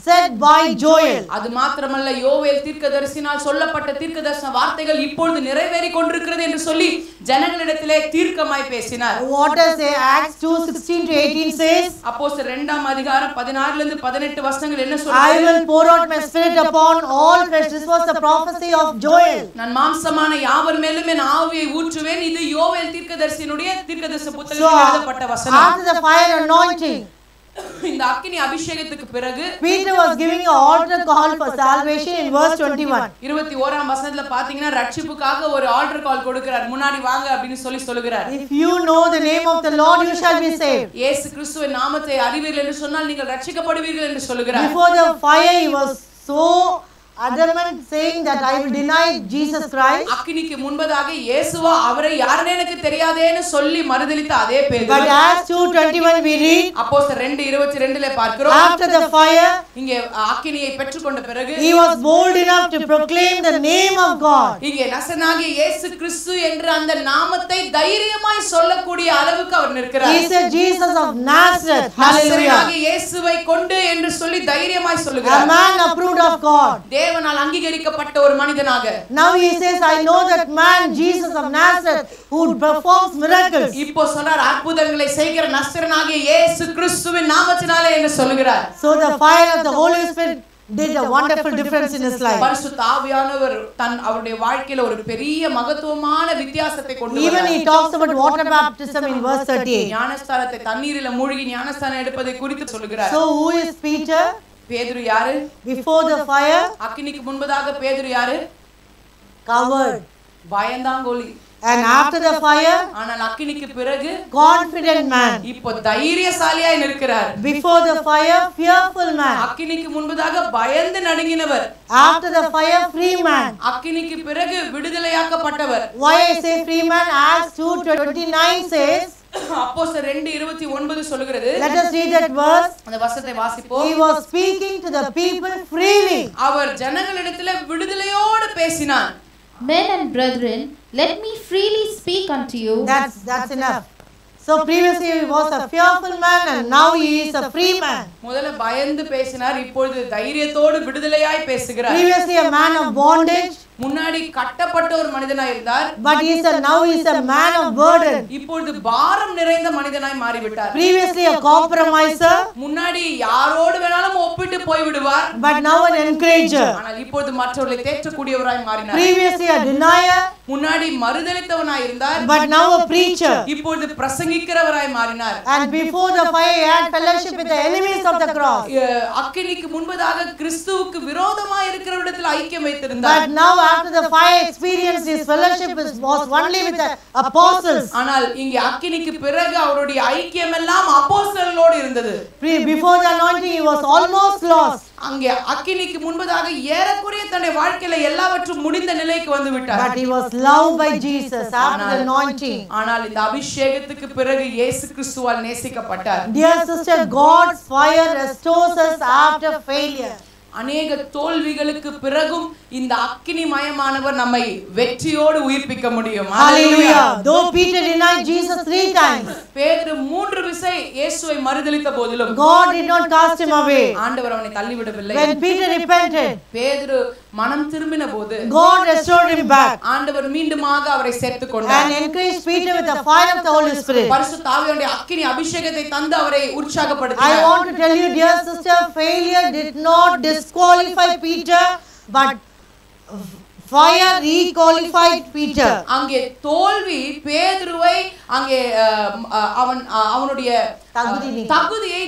said by Joel. அது மாத்திரமல்ல, யோவேல் தீர்க்கதரிசினால் சொல்லப்பட்ட தீர்க்கதரிசன வார்த்தைகள் இப்பொழுது நிறைவேறி கொண்டிருக்கிறது என்று சொல்லி ஜனங்களிடத்திலே தீர்க்கமாய் பேசினார். What does Acts 2:16-18 says? அப்போஸ்தலர் 2ஆம் அதிகாரம் 16 இருந்து 18 வசனங்கள் என்ன சொல்லுது? I will pour out my spirit upon all flesh. This was the prophecy of Joel. நான் மாம்சமான யாவர் மேலும் என் ஆவியை ஊற்றுவேன். இது யோவேல் தீர்க்கதரிசியினுடைய தீர்க்கதரிசன புத்தகத்தில் எழுதப்பட்ட வசனம். After the fire anointing, இந்த அக்கினி அபிஷேகத்துக்கு பிறகு Peter was giving an altar call for salvation in verse 21. 21ஆம் வசனத்துல பாத்தீங்கன்னா ரட்சிப்புக்காக ஒரு ஆல்டர் கால் கொடுக்கிறார். முன்னாடி வாங்க அப்படினு சொல்லுகிறார். If you know the name of the Lord, you shall be saved. இயேசு கிறிஸ்துவின் நாமத்தை அறிவீர்கள் என்று சொன்னால் நீங்கள் ரட்சிக்கப்படுவீர்கள் என்று சொல்லுகிறார். Before the fire, he was so adamant saying that I will deny Jesus Christ. அக்கினிக்கு முன்பதாக இயேசுவா அவரை யாருன்னு எனக்கு தெரியாதேன்னு சொல்லி மறுதலித்த அதே பேதுரு. But Acts 2:21 we read, அப்போஸ்தலர் 2:22ல பார்க்கிறோம், after the fire, இங்கே அக்கினியை பெற்றுக்கொண்ட பிறகு he was bold enough to proclaim the name of God. இங்கே நசனாகிய இயேசு கிறிஸ்து என்ற அந்த நாமத்தை தைரியமாய் சொல்லக்கூடிய அளவுக்கு அவர் நிற்கிறார். He said, Jesus of Nazareth. Hallelujah. நசனாகிய இயேசுவை கொண்டு என்று சொல்லி தைரியமாய் சொல்லுகிறார். A man approved of God. தேவனால் அங்கீகரிக்கப்பட்ட ஒரு மனிதனாக. Now he says, I know that man Jesus of Nazareth who performs miracles. இப்போ சொல்றார், அற்புதங்களை செய்கிற நசரேயனாகிய இயேசு கிறிஸ்துவின் நாமத்தினாலே என்று சொல்கிறார். So the fire of the Holy Spirit did a wonderful difference in his life. பரிசுத்த ஆவியானவர் அவருடைய வாழ்க்கையில ஒரு பெரிய மகத்துவமான வித்தியாசத்தை கொண்டு வந்தார். Even he talks about water baptism in verse 38. ஞானஸ்தானத்தை தண்ணீரில மூழ்கி ஞானஸ்தானம் எடுப்பதை குறித்து சொல்கிறார். So who is Peter? பேதுரு யாரு? Before the fire, அக்கினிக்கு முன்பதாக பேதுரு யாரு? covered. பயந்தாங்கோலி. And after the fire, ஆனால் அக்கினிக்கு பிறகு confident man. இப்போ தைரியசாலியாய் நிற்கிறார். Before the fire, fearful man. அக்கினிக்கு முன்பதாக பயந்து நடுங்கினவர். After the fire, free man. அக்கினிக்கு பிறகு விடுதலையாக்கப்பட்டவர். Why I say free man? Acts 2:29 says, அப்போஸ்தலர் 2:29 சொல்கிறது. Let us read that verse. அந்த வசனத்தை வாசிப்போம். He was speaking to the people freely. அவர் ஜனங்களிடத்தில் விடுதலையோடு பேசினார். Men and brethren, let me freely speak unto you. That's enough. So previously he was a fearful man and now he is a free man. முதல்ல பயந்து பேசினார், இப்பொழுது தைரியத்தோடு விடுதலையாய் பேசுகிறார். Previously a man of bondage, முன்னாடி கட்டப்பட்ட ஒரு மனிதனாய் இருந்தார். but now he is a man of burden. இப்பொழுது பாரம் நிறைந்த மனிதனாய் மாறிவிட்டார். Previously a compromiser, முன்னாடி யாரோடு வேணாலும் ஒப்பிட்டு போய் விடுவார். but now an encourager. ஆனால் இப்பொழுது மற்றவர்களை தேற்றக்கூடியவராய் மாறினார். Previously a denier, முன்னாடி மறுதலித்தவனாய் இருந்தார். but now a preacher. இப்பொழுது பிரசங்கிக்கிறவராய் மாறினார். And before the fire he had fellowship with the enemies of the cross. அக்கினிக்கு முன்பதாக கிறிஸ்துவுக்கு விரோதமாய் இருக்கிறவரிடத்தில் ஐக்கியம் வைத்திருந்தார். But now after the fire experience his fellowship was only with the apostles. ஆனால் இங்கே அக்கினிக்கு பிறகு அவருடைய ஐக்கியம் எல்லாம் அப்போஸ்தலர்களோடு இருந்தது. Before the anointing he was almost lost. அங்கே அக்கினிக்கு முன்பதாக ஏறக்குறைய தன்னுடைய வாழ்க்கையில எல்லாவற்றும் முடிந்த நிலைக்கு வந்து விட்டார். But he was loved by Jesus after the anointing. ஆனால் இந்த அபிஷேகத்துக்கு பிறகு இயேசு கிறிஸ்துவால் நேசிக்கப்பட்டார். Dear sister, God's fire restores us after failure. அநேக தோல்விகளுக்கு பிறகும் இந்த அக்கினிமயமானவர் நம்மை வெற்றியோடு உயிர்ப்பிக்க முடியும். Hallelujah. Though Peter denied Jesus 3 times, பேதுரு 3 விசை இயேசுவை மறுதலித்த போதிலும் God did not cast him away. ஆண்டவர் அவனை தள்ளிவிடவில்லை. When Peter repented, பேதுரு மனம் திரும்பின போது God restored him back ஆண்டவர் மீண்டுமாக அவரை சேர்த்துக் கொண்டார். and encouraged Peter with the fire of the Holy Spirit. பரிசுத்த ஆவியானவருடைய அக்கினி அபிஷேகத்தை தந்து அவரை உற்சாகப்படுத்தினார். I want to tell you, dear sister, failure did not disqualify Peter, but fire requalified Peter. அங்கே தோல்வி பேதுருவை அங்கே அவனுடைய தகுதியை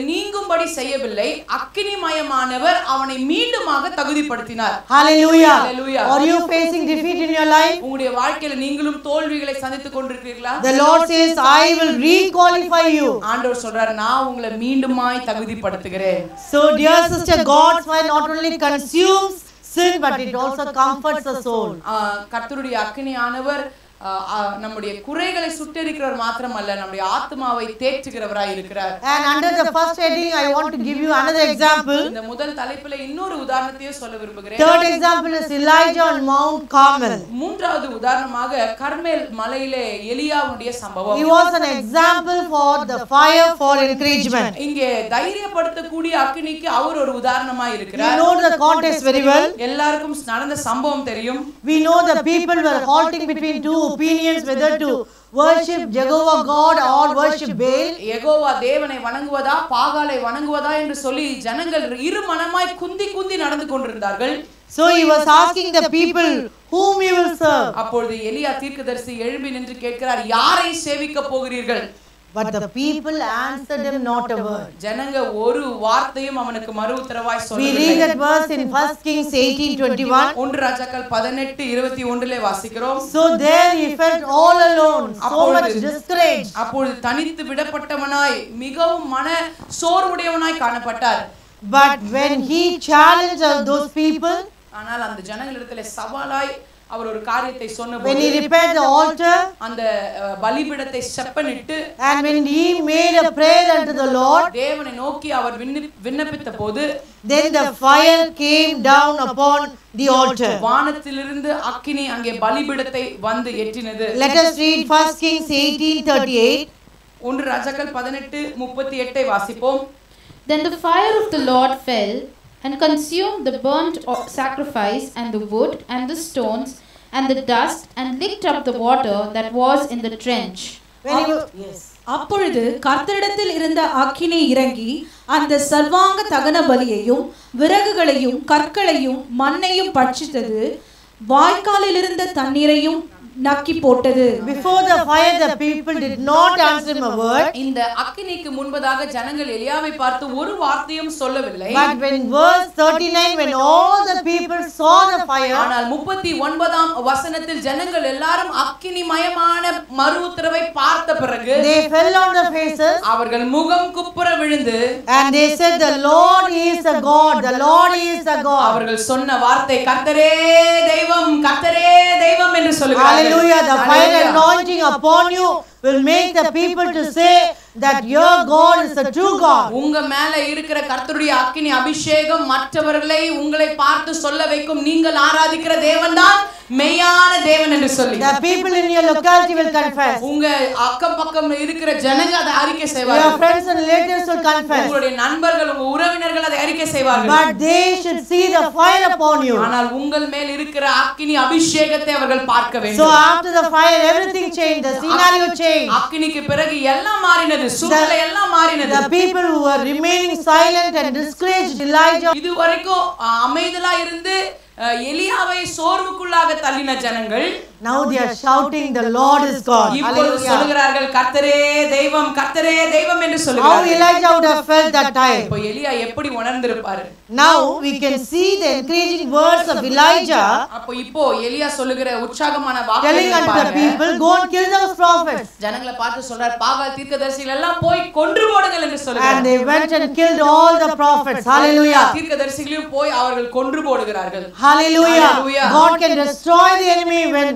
நீங்கும்படி செய்யவில்லை. அக்கினிமயமானவர் அவனை மீண்டுமாக தகுதிப்படுத்தினார். Hallelujah. Hallelujah. Are you facing defeat in your life? உங்களுடைய வாழ்க்கையில நீங்களும் தோல்விகளை சந்தித்துக் கொண்டிருக்கிறீர்களா? The Lord says, I will requalify you. ஆண்டவர் சொல்றார், நான் உங்களை மீண்டுமாய் தகுதிப்படுத்துகிறேன். So dear sister, God's fire not only consumes sin, but it also comforts the soul. கர்த்தருடைய அக்கினியானவர் நம்முடைய குறைகளை சுட்டெரிக்கிறவர் மாத்திரமல்ல, நம்முடைய ஆத்மாவை தேற்றுகிறவராய் இருக்கிறார். And under the first heading I want to give you another example. இந்த முதல் தலைப்பிலே இன்னொரு உதாரணத்தையும் சொல்ல விரும்புகிறேன். Third example is Elijah on Mount Carmel. மூன்றாவது உதாரணமாக கர்மேல் மலையிலே எலியாவுடைய சம்பவம். He was an example for the fire for encouragement. இங்கே தைரியப்படுத்தக்கூடிய அக்கினிக்கு அவர் ஒரு உதாரணமாய் இருக்கிறார். We know the context very well. எல்லாருக்கும் நடந்த சம்பவம் தெரியும். We know the people were halting between two opinions whether to worship Jehovah God or worship Baal. Jehovah தேவனை வணங்குவதா பாகாலை வணங்குவதா என்று சொல்லி ஜனங்கள் இரு மனமாய் குந்தி நடந்து கொண்டிருந்தார்கள். So he was asking the people, whom you will serve? அப்பொழுது எலியா தீர்க்கதரிசி எழும்பி நின்று கேட்கிறார், யாரை சேவிக்க போகிறீர்கள்? But the people answered him not a word. ஜனங்க ஒரு வார்த்தையும் அவனுக்கு மறு உத்தரவாய் We சொல்லவில்லை. read that verse in 1 Kings 18:21. 1 ராஜாக்கள் 18:21 வாசிக்கிறோம். So there he felt all alone, so much discouraged. அப்பொழுது தனித்து விடப்பட்டவனாய் மிகவும் மன சோர்வுடையவனாய் காணப்பட்டார். But when he challenged those people, ஆனால் அந்த ஜனங்களிடத்திலே சவாலாய் அவர் ஒரு காரியத்தை when சொன்னபோது, he repaired the altar, அந்த பலிபீடத்தை செப்பனிட்டு and when he made a prayer unto the Lord, தேவனை நோக்கி அவர் விண்ணப்பித்த போது, then the fire came down upon the altar. வானத்திலிருந்து அக்கினி அங்கே பலிபீடத்தை வந்து எட்டினது. Let us read 1 Kings 18:38. 1 ராஜாக்கள் 18:38 வாசிப்போம். Then the fire of the Lord fell and consumed the burnt sacrifice and the wood and the stones and the dust and licked up the water that was in the trench. அப்பொழுது கர்த்தரிடத்தில் இருந்த அக்கினி இறங்கி அந்த சர்வாங்க தகன பலியையும் விறகுகளையும் கற்களையும் மண்ணையும் பட்சித்தது, வாய்க்காலில் இருந்த தண்ணீரையும் நக்கி போட்டது. Before the fire the people did not answer him a word. இந்த அக்கினிக்கு முன்பதாக ஜனங்கள் எலியாவை பார்த்து ஒரு வார்த்தையும் சொல்லவில்லை. But when verse 39, when all the people saw the fire, ஆனால் 39ஆம் வசனத்தில் ஜனங்கள் எல்லாரும் அக்கினிமயமான மறு உத்தரவை பார்த்த பிறகு, பிறகு they fell on their faces அவர்கள் முகம் குப்புற விழுந்து and they said, the Lord is the God, the Lord is the God. அவர்கள் சொன்ன வார்த்தை கர்த்தரே தெய்வம், கர்த்தரே தெய்வம் என்று சொல்லுகிறார்கள். Hallelujah. The fire anointing upon you will make the people to say that your God is the true God. உங்க மேல இருக்கிற கர்த்தருடைய அக்கினி அபிஷேகம் மற்றவர்களை உங்களை பார்த்து சொல்ல வைக்கும், நீங்கள் ஆராதிக்கிற தேவன்தான் மெய்யான தேவன் என்று சொல்லி. The people in your locality will confess. உங்க அக்கம் பக்கம் இருக்கிற ஜனங்க அதை அறிக்கை செய்வார்கள். Your friends and relatives will confess. உங்களுடைய நண்பர்கள், உங்க உறவினர்கள் அதை அறிக்கை செய்வார்கள். But they should see the fire upon you. ஆனால் உங்கள் மேல் இருக்கிற அக்கினி அபிஷேகத்தை அவர்கள் பார்க்க வேண்டும். So after the fire, everything changed. The scenario changed. அக்கினிக்கு பிறகு எல்லாம் மாறினது, சூழ்நிலை எல்லாம் மாறினது. The people who were remaining silent and discouraged Elijah, இதுவரைக்கும் அமைதலா இருந்து எலியாவை சோர்வுக்குள்ளாக தள்ளின ஜனங்கள் now they are shouting, the Lord is God. இப்பொழுது சொல்கிறார்கள் கர்த்தரே தெய்வம், கர்த்தரே தெய்வம் என்று How சொல்கிறார்கள். Elijah would have felt that time. இப்போ எலியா எப்படி உணர்ந்திருப்பாரு? Now we can see the encouraging words of Elijah அப்போ இப்போ எலியா சொல்லுகிற உற்சாகமான telling வார்த்தைகளை unto the பாருங்க. people, go and kill those prophets. ஜனங்களை பார்த்து சொல்றார், பாகால் தீர்க்கதரிசிகள் எல்லாம் போய் கொன்று போடுங்கள் என்று And சொல்கிறார். they went and killed all the prophets. Hallelujah. தீர்க்கதரிசிகளையும் போய் அவர்கள் கொன்று போடுகிறார்கள். Hallelujah. Hallelujah. God can destroy the enemy when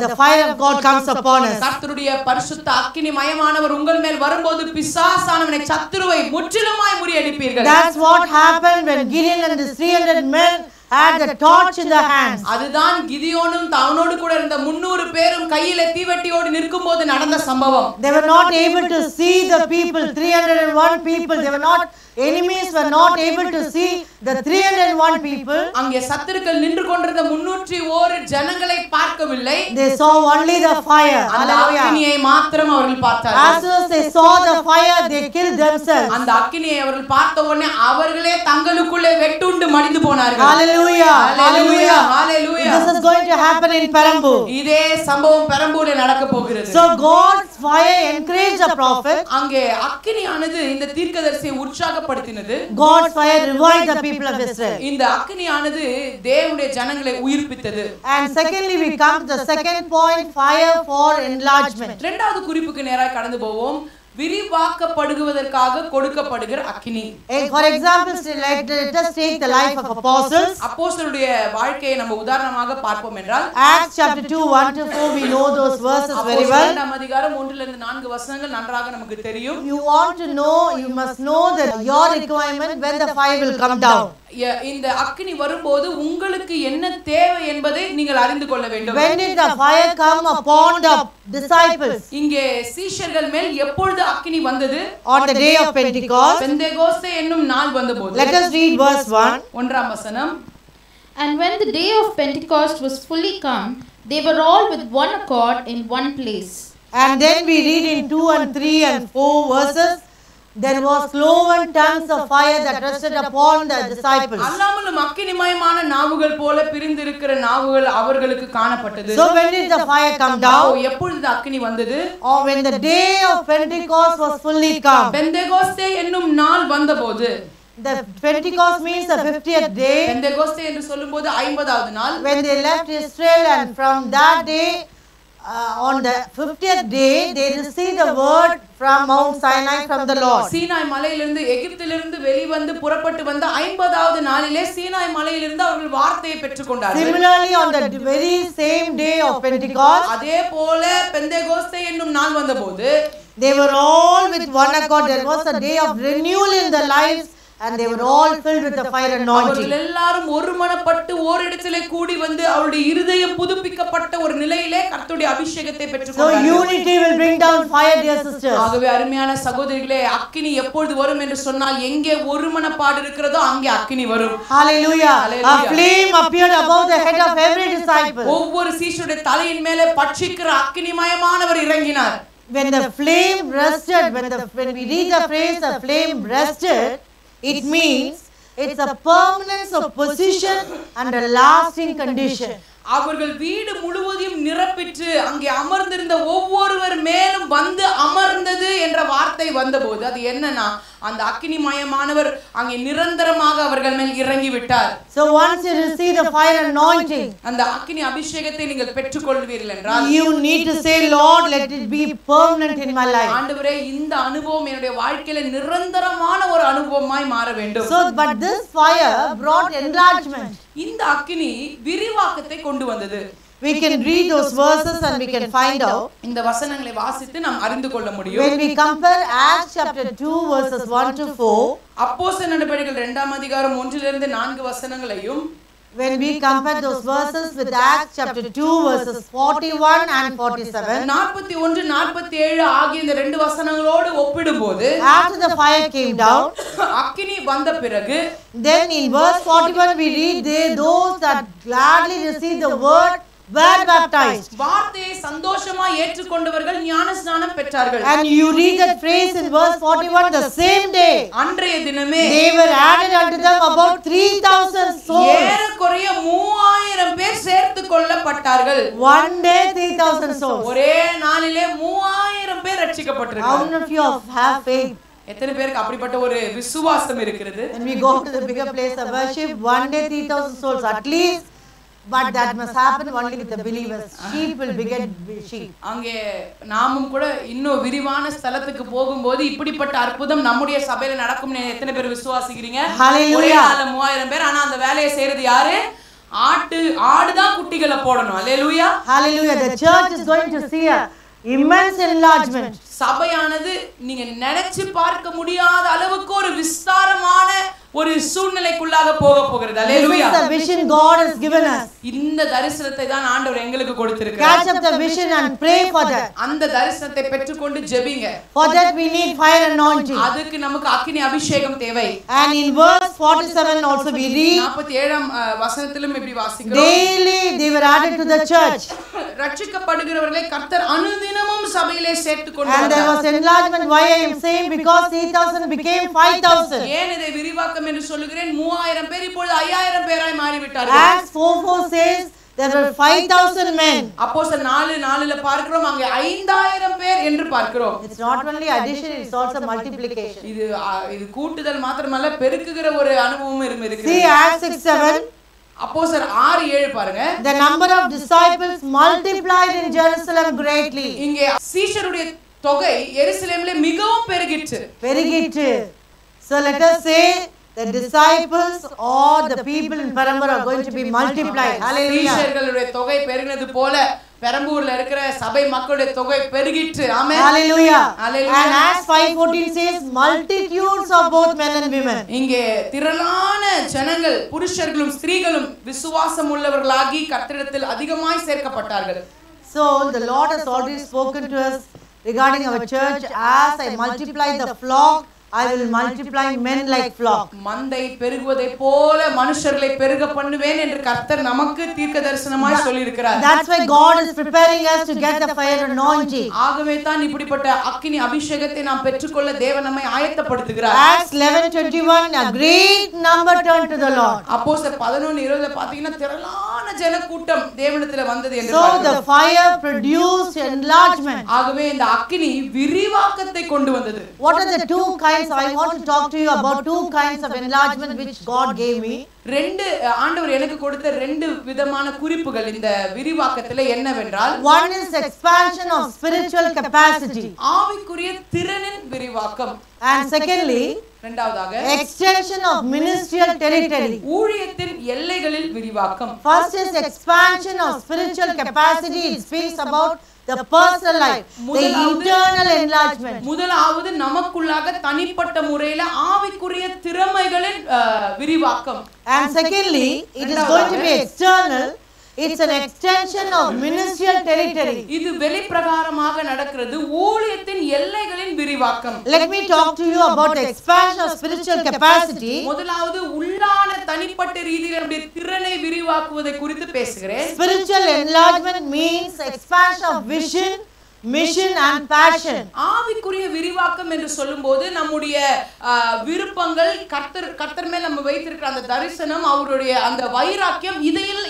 the fire of God comes upon us. கர்த்தருடைய பரிசுத்த அக்கினி மயமானவர் உங்கள் மேல் வரும்போது பிசாசானவனை சத்துருவை முற்றிலுமாய் முறியடிப்பீர்கள். That's what happened when Gideon and the 300 men had the torch in their hands. அதுதான் கிதியோனும் அவனோடு கூட இருந்த 300 பேரும் கையில தீவெட்டியோடு நிற்கும்போது நடந்த சம்பவம். They were not able to see the people, 301 people. They were not, enemies were not able to see the 301 people. அங்கே சத்துருக்கள் நின்று கொண்டிருந்த 301 ஜனங்களை பார்க்கவில்லை. They saw only the fire. அந்த Hallelujah. அக்கினியை மாத்திரம் அவர்கள் பார்த்தார்கள். As soon as they saw the fire, they killed themselves. அந்த அக்கினியை அவர்கள் பார்த்த உடனே அவர்களே தங்களுக்குள்ளே வெட்டுண்டு மடிந்து போனார்கள். Hallelujah. Hallelujah. Hallelujah. This is going to happen in Perambur. இதே சம்பவம் பெரம்பூரில் நடக்க போகிறது. So God's fire encouraged the prophet. அங்கே அக்கினியானது இந்த தீர்க்கதரிசியை உற்சாகப்படுத்தினது. God's fire revived the people of Israel. இந்த அக்கினியானது தேவனுடைய ஜனங்களை உயிர்ப்பித்தது. And secondly, we come to the second point, fire for enlargement. இரண்டாவது குறிப்புக்கு நேராக கடந்து போவோம். விரிவாக்கப்படுவதற்காக கொடுக்கப்படுகிற அக்கினி. For example, let us take the life of apostles. அப்போஸ்தலருடைய வாழ்க்கையை நம்ம உதாரணமாக பார்ப்போம் என்றால் Acts chapter 2 1 to 4, we know those verses very well. அப்போஸ்தலர் அதிகாரம் 1 லிருந்து 4 வசனங்கள் நன்றாக நமக்கு தெரியும். You want to know, you must know that your requirement when the fire will come down. இந்த அக்கினி வரும்போது உங்களுக்கு என்ன தேவை என்பதை நீங்கள் அறிந்து கொள்ள வேண்டும். When did the fire come upon the disciples? இங்கே சீஷர்கள் மேல் எப்பொழுது அக்கினி வந்தது? On the day of Pentecost. Pentecost என்னும் நாள் வந்தபோது. Let us read verse 1. ஒன்றாம் வசனம். And when the day of Pentecost was fully come, they were all with one accord in one place. And then we read in 2 and 3 and 4 verses, there was cloven tongues of fire that rested upon the disciples. அல்லாமலும் அக்கினிமயமான நாவுகள் போல பிரிந்திருக்கிற நாவுகள் அவர்களுக்கு காணப்பட்டது. So when did the fire come down? எப்பொழுது அக்கினி வந்தது? Or when the day of Pentecost was fully come. Pentecost என்னும் நாள் வந்தபோது. The Pentecost means the 50th day. Pentecost என்று சொல்லும்போது 50வது நாள். When they left Israel, and from that day, on the 50th day, they received the word from Mount Sinai from the Lord. Sinai மலையிலிருந்து எகிப்திலிருந்து வெளிவந்து புறப்பட்டு வந்த 50வது நாளிலே சீனாய் மலையிலிருந்து அவர்கள் வார்த்தையை பெற்றுக்கொண்டார்கள். Similarly, on the very same day of Pentecost, அதே போல பெந்தேகோஸ்தே என்னும் நாள் வந்தபோது they were all with one accord. There was a day of renewal in their lives, and they were all filled with the fire anointing. அவர்கள் எல்லாரும் ஒருமனப்பட்டு ஓரிடத்திலே கூடி வந்து அவருடைய இருதயம் புதுப்பிக்கப்பட்ட ஒரு நிலையிலே கர்த்தருடைய அபிஷேகத்தை So பெற்றுக்கொண்டார்கள். unity will bring down fire, dear sisters. ஆகவே அருமையான சகோதரிகளே, அக்கினி எப்பொழுது வரும் என்று சொன்னால் எங்கே ஒருமனப்பாடு இருக்கிறதோ அங்கே அக்கினி வரும். Hallelujah. Hallelujah. A flame appeared above the head of every disciple. ஒவ்வொரு சீஷருடைய தலையின் மேலே பட்சிக்கிற அக்கினிமயமானவர் இறங்கினார். When the flame rested, when we read the phrase "the flame rested," it means it's a permanence of position and a lasting condition. அவர்கள் வீடு முழுவதையும் நிரப்பிட்டு அங்கே அமர்ந்திருந்த ஒவ்வொருவர் மேலும் வந்து அமர்ந்தது என்ற வார்த்தை வந்தபோது அது என்னன்னா அந்த அக்கினிமயமானவர் அங்கே நிரந்தரமாக அவர்கள் மேல் இறங்கி விட்டார். So once you receive the fire anointing, அந்த அக்கினி அபிஷேகத்தை நீங்கள் பெற்றுக்கொள்வீர்கள் என்றால் you need to say, Lord, let it be permanent in my life. ஆண்டவரே இந்த அனுபவம் என்னுடைய வாழ்க்கையில நிரந்தரமான ஒரு அனுபவமாய் மாற வேண்டும். So but this fire brought enlargement. இந்த அக்கினி விரிவாக்கத்தை கொண்டு வந்தது. We can read those verses and we can find out. இந்த வசனங்களை வாசித்து நாம் அறிந்து கொள்ள முடியும். When we compare Acts chapter 2 verses 1 to 4, அப்போஸ்தலர் நடபடிகள் 2ஆம் அதிகாரம் 1 லிருந்து 4 வசனங்களையும் when we compare those verses with Acts chapter 2 verses 41 and 47, 41 47 ஆகிய இந்த ரெண்டு வசனங்களோடு ஒப்பிடும்போது after the fire came down, அக்கினி வந்த பிறகு then in verse 41 we read, they those that gladly received the word were baptized. வார்த்தையை சந்தோஷமா ஏற்றுக்கொண்டவர்கள் ஞானஸ்நானம் பெற்றார்கள். And you read that phrase in verse 41, the same day அன்றைய தினமே they were added unto them about 3,000 souls. ஏறக்குறைய 3000 பேர் சேர்த்து கொள்ளப்பட்டார்கள். One day 3,000 souls. ஒரே நாளிலே 3000 பேர் How ரட்சிக்கப்பட்டிருக்காங்க. many of you have faith? எத்தனை பேருக்கு அப்படிப்பட்ட ஒரு விசுவாசம் இருக்கிறது? When we go to the bigger place of worship, one day 3,000 souls at least. But that must happen only with the believers. Sheep will beget sheep. அங்கே நாமும் கூட இன்னும் விரிவான ஸ்தலத்துக்கு போகும்போது இப்படிப்பட்ட அற்புதம் நம்முடைய சபையில நடக்கும். எத்தனை பேர் விசுவாசிக்கிறீங்க? Hallelujah. 3000 பேர். ஆனா அந்த வேலையை செய்யறது யாரு? ஆடுதான் குட்டிகளை போடணும். Hallelujah. Hallelujah. The church is going to see a immense enlargement. சபையானது நீங்க நினைச்சு பார்க்க முடியாத அளவுக்கு ஒரு விஸ்தாரமான ஒரு சூழ்நிலைக்குள்ளாக போக போகிறது. Hallelujah. This is the vision God has given us. இந்த தரிசனத்தை தான் ஆண்டவர் எங்களுக்கு கொடுத்திருக்கிறார். Catch up the vision and pray for that. அந்த தரிசனத்தை பெற்றுக்கொண்டு ஜெபிங்க. For that we need fire anointing. அதுக்கு நமக்கு அக்கினி அபிஷேகம் தேவை. And in verse 47 also we read, 47ஆம் வசனத்திலும் இப்படி வாசிக்கிறோம். daily they were added to the church. ரட்சிக்கப்படுகிறவர்களை கர்த்தர் அனுதினமும் சபையிலே சேர்த்துக் கொண்டு And there was enlargement. Why I am saying? Because 3,000 became 5,000. ஏன் இதை விரிவாக்கம் என்று சொல்லுகிறேன்? 3000 பேர் இப்பொழுது 5000 பேராய் மாறி விட்டார்கள். Acts 4:4 says there were 5,000 men. அப்போஸ்தலர் 4:4ல பார்க்கிறோம் அங்கே 5000 பேர் என்று பார்க்கிறோம். It's not only addition, it's also multiplication. இது கூட்டுதல் மாத்திரமல்ல பெருக்குகிற ஒரு அனுபவமும் இருக்குது. See Acts 6:7. அப்போஸ்தலர் 6:7 பாருங்க. The number of disciples multiplied in Jerusalem greatly. இங்கே சீஷருடைய தொகை எருசலேமிலே மிகவும் பெருகிற்று. So let us say the disciples or the people in Perambur are going to be multiplied. Hallelujah. சீஷர்களுடைய தொகை பெருகினது போல பெரம்பூர்ல இருக்கிற சபை மக்களுடைய தொகை பெருகிற்று. ஆமென். Hallelujah. Hallelujah. And Acts 5:14 says multitudes of both men and women. இங்கே திரளான ஜனங்கள் புருஷர்களும் ஸ்திரீகளும் விசுவாசம் உள்ளவர்களாகி கர்த்தரிடத்தில் அதிகமாய் சேர்க்கப்பட்டார்கள். So the Lord has already spoken to us regarding our church. As I multiply the flock, I will multiply men like flock. மந்தை பெருகுவதை போல மனுஷர்களை பெருக பண்ணுவேன் என்று கர்த்தர் நமக்கு தீர்க்கதரிசனமாய் சொல்லி இருக்கிறார். That's why God is preparing us to get the fire anointing. ஆகவே தான் இப்படிப்பட்ட அக்கினி அபிஷேகத்தை நாம் பெற்றுக்கொள்ள தேவன் நம்மை ஆயத்தப்படுத்துகிறார். Acts 11:21 a great number turned to the Lord. அப்போஸ்தலர் 11:20ல பாத்தீங்கன்னா திரளான ஜனக்கூட்டம் தேவனிடத்தில் வந்தது என்று So பார்க்கிறோம். the fire produced enlargement. ஆகவே இந்த அக்கினி விரிவாக்கத்தை கொண்டு வந்தது. What are the two kinds? I want to talk to you about two kinds of enlargement which God gave me. ஆண்டவர் எனக்கு கொடுத்த ரெண்டு விதமான குறிப்புகள் இந்த விரிவாக்கத்துல என்னவென்றால், one is expansion of spiritual capacity, ஆவிக்குரிய திறனின் விரிவாக்கம், and secondly இரண்டாவதாக extension of ministerial territory. ஊழியத்தின் எல்லைகளில் விரிவாக்கம். First is expansion of spiritual capacity. It speaks about the personal life, the internal enlargement. முதலாவது நமக்குள்ளாக தனிப்பட்ட முறையில ஆவிக்குரிய திறமைகளின் விரிவாக்கம். And secondly, it is going to be external. It's an extension of ministerial territory. இது வெளிப்பிரகாரமாக நடக்கிறது, ஊழியத்தின் எல்லைகளின் விரிவாக்கம். Let me talk to you about the expansion of spiritual capacity. முதலாவது உள்ளான தனிப்பட்ட ரீதியில் நம்முடைய திறனை விரிவாக்குவதை குறித்து பேசுகிறேன். Spiritual enlargement means expansion of vision, mission and passion. ஆவிக்குரிய விரிவாக்கம் என்று சொல்லும்போது நம்முடைய விருப்பங்கள் கர்த்தர் மேல் நம்ம வைத்திருக்கிற அந்த தரிசனம் அவருடைய அந்த வைராக்கியம்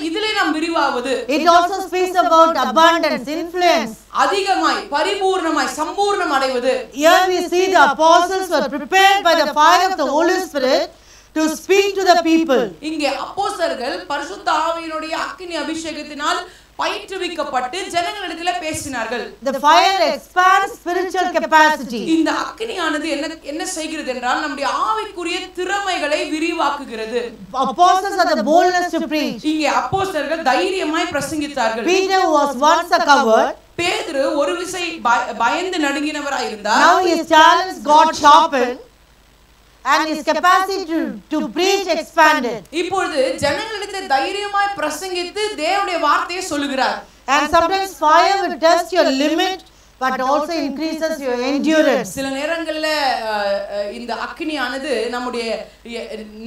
இதிலே நாம் விரிவாவது. It also speaks about abundance, influence. அதிகமாய் பரிபூர்ணமாய் சம்பூர்ணம் அடைவது. Here we see the apostles were prepared by the fire of the Holy Spirit to speak to the people. இங்கே அப்போஸ்தலர்கள் பரிசுத்த ஆவியினுடைய அக்கினி அபிஷேகத்தினால் பயிற்றுவிக்கப்பட்டு ஜனங்களிடத்திலே பேசினார்கள். The fire expands spiritual capacity. இந்த அக்கினியானது என்ன செய்கிறது என்றால் நம்முடைய ஆவிக்குரிய திறமைகளை விரிவாக்குகிறது. Apostles had the boldness to preach. இங்கே அப்போஸ்தலர்கள் தைரியமாய் பிரசங்கித்தார்கள். Peter was once a coward. பேதுரு ஒரு விசை பயந்து நடுங்கினவராய் இருந்தார். Now his talents got sharpened and his capacity to preach expanded. இப்பொழுது ஜனங்களிடத்தில் தைரியமாய் பிரசங்கித்து தேவனுடைய வார்த்தையை சொல்லுகிறார். And sometimes fire will test your limit but also increases your endurance. சில நேரங்கள்ல இந்த அக்கினியானது நம்முடைய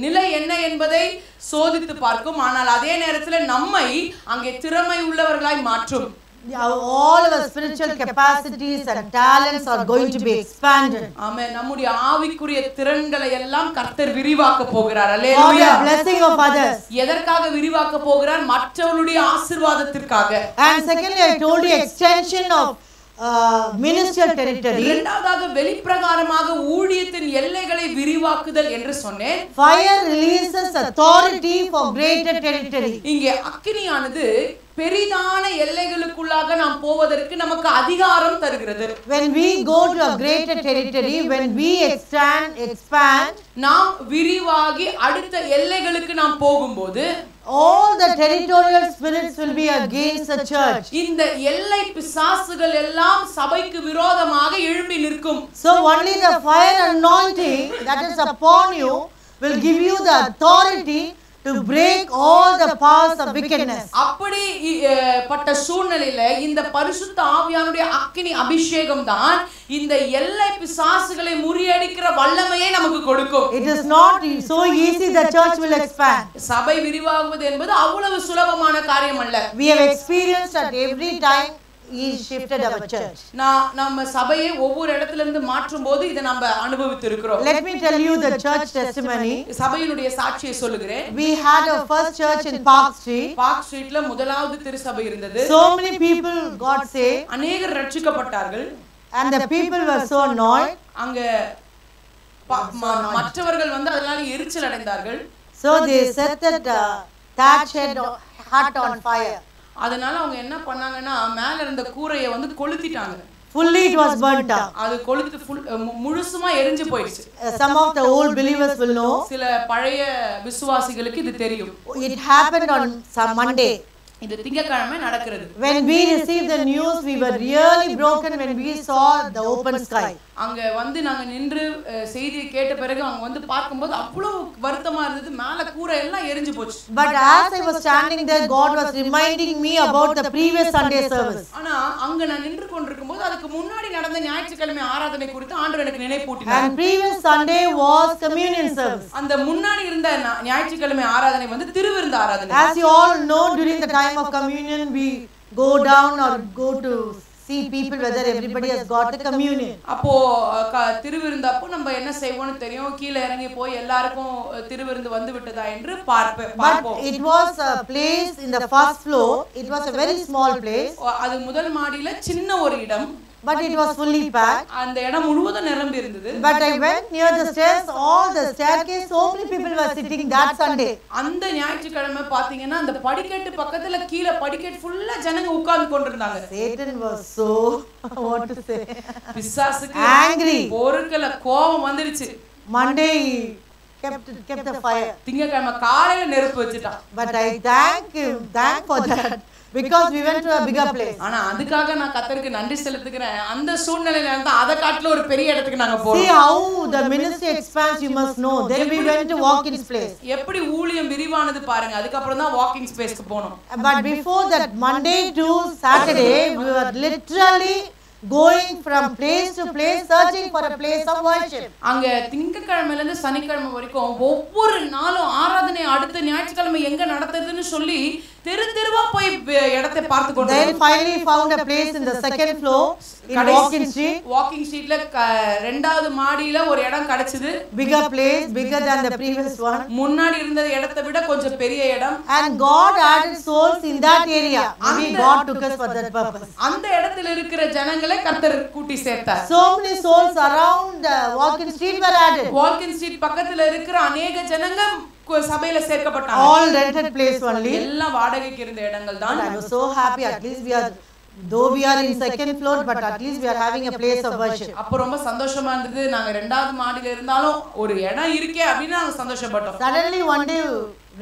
நிலை என்ன என்பதை சோதித்து பார்க்கும். ஆனால் அதே நேரத்தில் நம்மை அங்கே திறமை உள்ளவர்களாய் மாற்றும். All our spiritual capacities and talents are going to be expanded. ஆமென். நம்முடைய ஆவிக்குரிய திறன்களை எல்லாம் கர்த்தர் விரிவாக்க போகிறார். அல்லேலூயா. For the blessing of others. எதற்காக விரிவாக்க போகிறார்? மற்றவர்களுடைய ஆசீர்வாதத்திற்காக. And secondly, I told you extension of ministerial territory. இரண்டாவதாக வெளிப்பிரகாரமாக ஊழியத்தின் எல்லைகளை விரிவாக்குதல் என்று சொன்னேன். Fire releases authority for greater territory. இங்கே அக்கினியானது பெரிதான எல்லைகளுக்குள்ளாக நாம் போவதற்கு நமக்கு அதிகாரம் தருகிறது. When we go to a greater territory, when we expand, நாம் விரிவாகி அடுத்த எல்லைகளுக்கு நாம் போகும்போது all the territorial spirits will be against the church. இந்த எல்லை பிசாசுகள் எல்லாம் சபைக்கு விரோதமாக எழும்பி நிற்கும். So only the fire anointing that is upon you will give you the authority to break all the powers of wickedness. அப்படி பட்ட சூழ்நிலையில இந்த பரிசுத்த ஆவியானுடைய அக்கினி அபிஷேகம் தான் இந்த எல்லை பிசாசுகளை முறியடிக்கிற வல்லமையை நமக்கு கொடுக்கும். It is not so easy the church will expand. சபை விரிவாகுவது என்பது அவ்வளவு சுலபமான காரியம் அல்ல. We have experienced at every time he shifted our church. நம்ம சபையை ஒவ்வொரு இடத்துல இருந்து மாற்றும்போது இதை நம்ம அனுபவித்திருக்கிறோம். Let me tell you the church testimony. சபையினுடைய சாட்சியை சொல்லுகிறேன். We had our first church in Park Street. Park ஸ்ட்ரீட்ல முதலாவது திருச்சபை இருந்தது. So many people got saved. அநேகர் ரட்சிக்கப்பட்டார்கள். And the people were so annoyed. அங்க மற்றவர்கள் வந்து அதனால எரிச்சல் அடைந்தார்கள். So they set that thatch hut on fire. அதனால அவங்க என்ன பண்ணாங்கன்னா மேல இருந்த கூரையை வந்து கொளுத்திட்டாங்க. Fully it was burnt up. அது கொளுத்து முழுசுமா எரிஞ்சு போயிடுச்சு. Some of the old believers will know. சில பழைய விசுவாசிகளுக்கு இது தெரியும். It happened on some Monday. இது திங்கட்கிழமை நடக்கிறது. When we received the news, we were really broken when we saw the open sky. அங்க வந்து நாங்க நின்று செய்தியை கேட்ட பிறகு அவங்க வந்து பார்க்கும்போது அவ்வளவு வருத்தமா இருந்தது. மேல கூரை எல்லாம் எரிஞ்சு போச்சு. But as I was standing there, God was reminding me about the previous Sunday service. ஆனா அங்க நான் நின்று கொண்டிருக்கும்போது அதுக்கு முன்னாடி நடந்த ஞாயிற்றுக்கிழமை ஆராதனை குறித்து ஆண்டவர் எனக்கு நினைப்பூட்டினார். And previous Sunday was communion service. அந்த முன்னாடி இருந்த ஞாயிற்றுக்கிழமை ஆராதனை வந்து திருவிருந்து ஆராதனை. As you all know, during the time of communion, we go down or go to see people whether everybody has got the communion. அப்போ திருவிருந்தப்போ நம்ம என்ன செய்வோம்னு தெரியும். கீழ இறங்கி போய் எல்லாருக்கும் திருவிருந்து வந்து விட்டதா என்று பார்ப்போம். But it was a place in the first floor. It was a very small place. அது முதல் மாடியில சின்ன ஒரு இடம். But it was fully packed. அந்த இடம் முழுவதும் நிரம்பி இருந்தது. But I went near the stairs. All the staircase, so many people were sitting that Sunday. அந்த ஞாயிற்றுக்கிழமை பாத்தீங்கன்னா அந்த படிக்கட்டு பக்கத்துல கீழ படிக்கட்டு ஃபுல்லா ஜனங்க உட்கார்ந்து கொண்டிருந்தாங்க. Satan was so what to say பிசாசுக்கு angry. ஒருக்கல கோபம் வந்துருச்சு. Monday kept the fire. திங்கட்கிழமை காலையில நெருப்பு வச்சிட்டான். But I thank for that. Because we went to a bigger place. ஆனா அதுக்காக நான் கர்த்தருக்கு நன்றி செலுத்துகிறேன். அந்த சூழ்நிலையில இருந்தா அத காட்ல ஒரு பெரிய இடத்துக்கு நாங்க போறோம். See how the ministry expands, you must know. Then we went to walk-in place. எப்படி ஊழியம் விரிவானது பாருங்க. அதுக்கு அப்புறம் தான் வாக்கிங் ஸ்பேஸ்க்கு போனோம். But before that, Monday to Saturday, we were literally going from place to place searching for a place of worship. அங்க திங்கட்கிழமையில இருந்து சனிக்கிழமை வரைக்கும் ஒவ்வொரு நாளும் ஆராதனை அடுத்த ஞாயிற்றுக்கிழமை எங்க நடத்துதுன்னு சொல்லி தெரு தெருவா போய் இடத்தை பார்த்து கொண்டு Then finally found a place in the second floor in Walking Street. Walking ஸ்ட்ரீட்ல ரெண்டாவது மாடியில ஒரு இடம் கிடைச்சது. Bigger place, bigger than the previous one. முன்னாடி இருந்த இடத்தை விட கொஞ்சம் பெரிய இடம். And God added souls in that area. Maybe God took us for that purpose. அந்த இடத்துல இருக்கிற ஜனங்களை கர்த்தர் கூட்டி சேர்த்தார். So many souls around Walking Street were added. Walking street பக்கத்துல இருக்கிற अनेक ஜனங்க சபையில சேர்க்கப்பட்டாங்க. All rented place only. எல்லாம் வாடகைக்கு இருந்த இடங்கள் தான். I was so happy. At least though we are in second floor, but at least we are having a place of worship. அப்ப ரொம்ப சந்தோஷமா இருந்தது. நாங்க இரண்டாவது மாடியில இருந்தாலும் ஒரு இடம் இருக்கே அப்படின்னு நாங்க சந்தோஷப்பட்டோம். Suddenly one day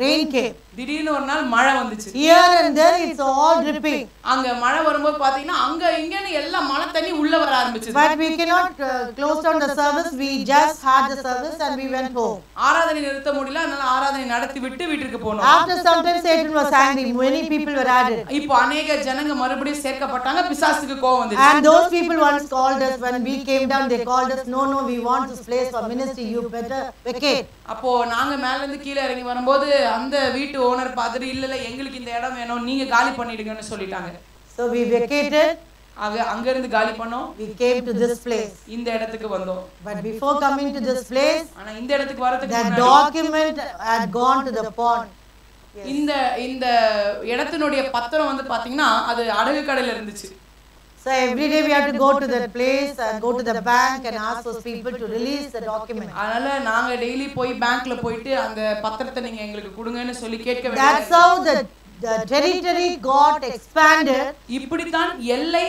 rain came. திடீர்னு ஒரு நாள் மழை வந்துச்சு. Here and there it's all dripping. அங்க மழை வரும்போது பாத்தீங்கன்னா அங்க இங்கன்னு எல்லாம் மழை தண்ணி உள்ள வர ஆரம்பிச்சது. But we cannot close down the service. We just had the service and we went home. ஆராதனை நிறுத்த முடியல. அதனால ஆராதனை நடத்தி விட்டு வீட்டுக்கு போனோம். After some time Satan was angry. Many people were added. இப்போ अनेक ஜனங்க மறுபடியும் சேர்க்கப்பட்டாங்க. பிசாசுக்கு கோபம் வந்துச்சு. And those people once called us when we came down. They called us, no, we want this place for ministry. You better vacate. அப்போ நாங்க மேல இருந்து கீழ இறங்கி வரும்போது அந்த வீட்டு ஓனர் பாத்துட்டு இல்ல எங்களுக்கு இந்த இடம் வேணும் நீங்க காலி பண்ணிடுங்கன்னு சொல்லிட்டாங்க. So we vacated. அங்க இருந்து காலி பண்ணோம். We came to this place. இந்த இடத்துக்கு வந்தோம். But before coming to this place, ஆனா இந்த இடத்துக்கு வரதுக்கு the முன்னாடி document had gone to the pond. இந்த இடத்தினுடைய பத்திரம் வந்து பாத்தீங்கன்னா அது அடகு கடையில இருந்துச்சு. So every day we have to go to that place and go to the bank and ask those people to release the document. அதனால நாங்க டெய்லி போய் பேங்க்ல போயிட்டு அந்த பத்திரத்தை நீங்க எங்களுக்கு கொடுங்கன்னு சொல்லி கேட்க வேண்டியது. That's how the territory got expanded. இப்படி தான் எல்லை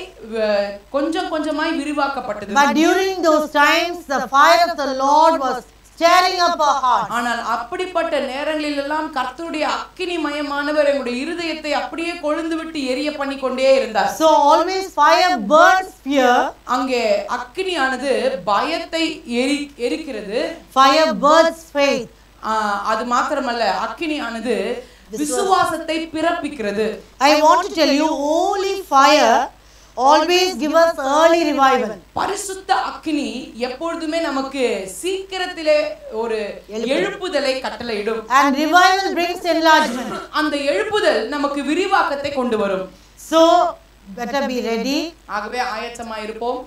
கொஞ்சம் கொஞ்சமாய் விரிவாக்கப்பட்டது. But during those times the fire of the Lord was stirring up our hearts. ஆனால் அப்படிப்பட்ட நேரங்களில் எல்லாம் கர்த்தருடைய அக்கினிமயமானவர் எங்களுடைய இருதயத்தை அப்படியே கொழுந்து விட்டு எரிய பண்ணி கொண்டே இருந்தார். So always fire burns fear. அங்கே அக்கினியானது பயத்தை எரிக்கிறது. Fire burns faith. அது மாத்திரமல்ல அக்கினியானது விசுவாசத்தை பிறப்பிக்கிறது. I want to tell you, holy fire always give us early revival. பரிசுத்த அக்கினி எப்பொழுதுமே நமக்கு சீக்கிரத்திலே ஒரு எழுப்புதலை கட்டளையிடும். And revival brings enlargement. அந்த எழுப்புதல் நமக்கு விரிவாக்கத்தை கொண்டு வரும். So better be ready. ஆகவே ஆயத்தமா இருப்போம்.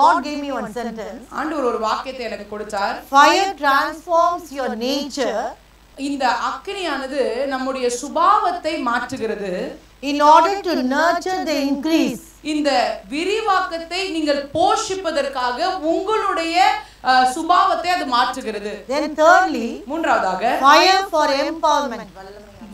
God gave me one sentence. ஆண்டவர் ஒரு வாக்கியத்தை எனக்கு கொடுத்தார். Fire transforms your nature. இந்த அக்கினியானது நம்முடைய சுபாவத்தை மாற்றுகிறது. In order to nurture the increase. இந்த விரிவாக்கத்தை நீங்கள் போஷிப்பதற்காக உங்களுடைய சுபாவத்தை அது மாற்றுகிறது. Then thirdly, மூன்றாவதாக fire for empowerment.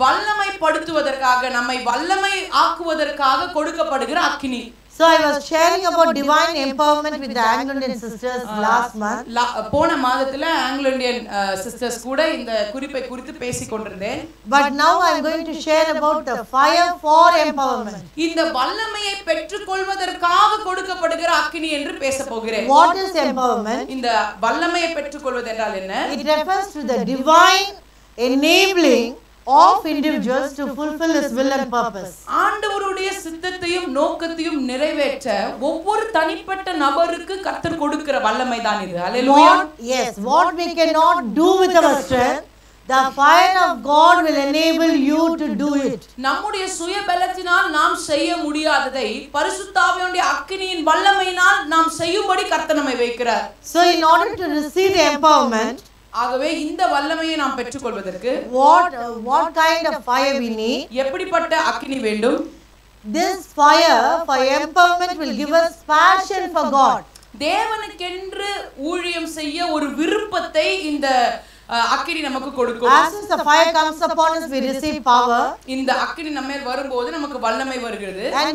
வல்லமைப்படுத்துவதற்காக நம்மை வல்லமை ஆக்குவதற்காக கொடுக்கப்படுகிற அக்கினி. So I was sharing about divine empowerment with the Anglo-Indian sisters last month. போன மாதத்துல ஆங்கிலோ-இந்தியன் சிஸ்டர்ஸ் கூட இந்த குறிப்பை குறித்து பேசிக் கொண்டிருந்தேன். But now I am going to share about the fire for empowerment. இந்த வல்லமையை பெற்றுக்கொள்வதற்காக கொடுக்கப்படுகிற அக்கினி என்று பேச போகிறேன். What is empowerment? இந்த வல்லமையை பெற்றுக்கொள்வது என்றால் என்ன? It refers to the divine enabling of individuals to fulfill his will and purpose. ஆண்டவருடைய சித்தத்தையும் நோக்கத்தையும் நிறைவேற்ற ஒவ்வொரு தனிப்பட்ட நபருக்கு கர்த்தர் கொடுக்கிற வல்லமை தான் இது. ஹalleluya. Yes, what we cannot do with our strength, the fire of God will enable you to do it. நம்முடைய சுய பலத்தினால் நாம் செய்ய முடியாததை பரிசுத்த ஆவியானவருடைய அக்கினியின் வல்லமையினால் நாம் செய்யும்படி கர்த்தர் நம்மை வைக்கிறார். So in order to receive the empowerment, ஆகவே இந்த வல்லமையை நாம் பெற்றுக்கொள்வதற்கு what kind of fire we need? எப்படிப்பட்ட அக்கினி வேண்டும்? This fire for empowerment will give us passion for God. தேவனுக்கென்று ஊழியம் செய்ய ஒரு விருப்பத்தை இந்த அக்கினி நமக்கு கொடுக்கும். As the fire comes upon us, we receive power. இந்த அக்கினி நம்ம மேல் வரும்போது நமக்கு வல்லமை வருகிறது. And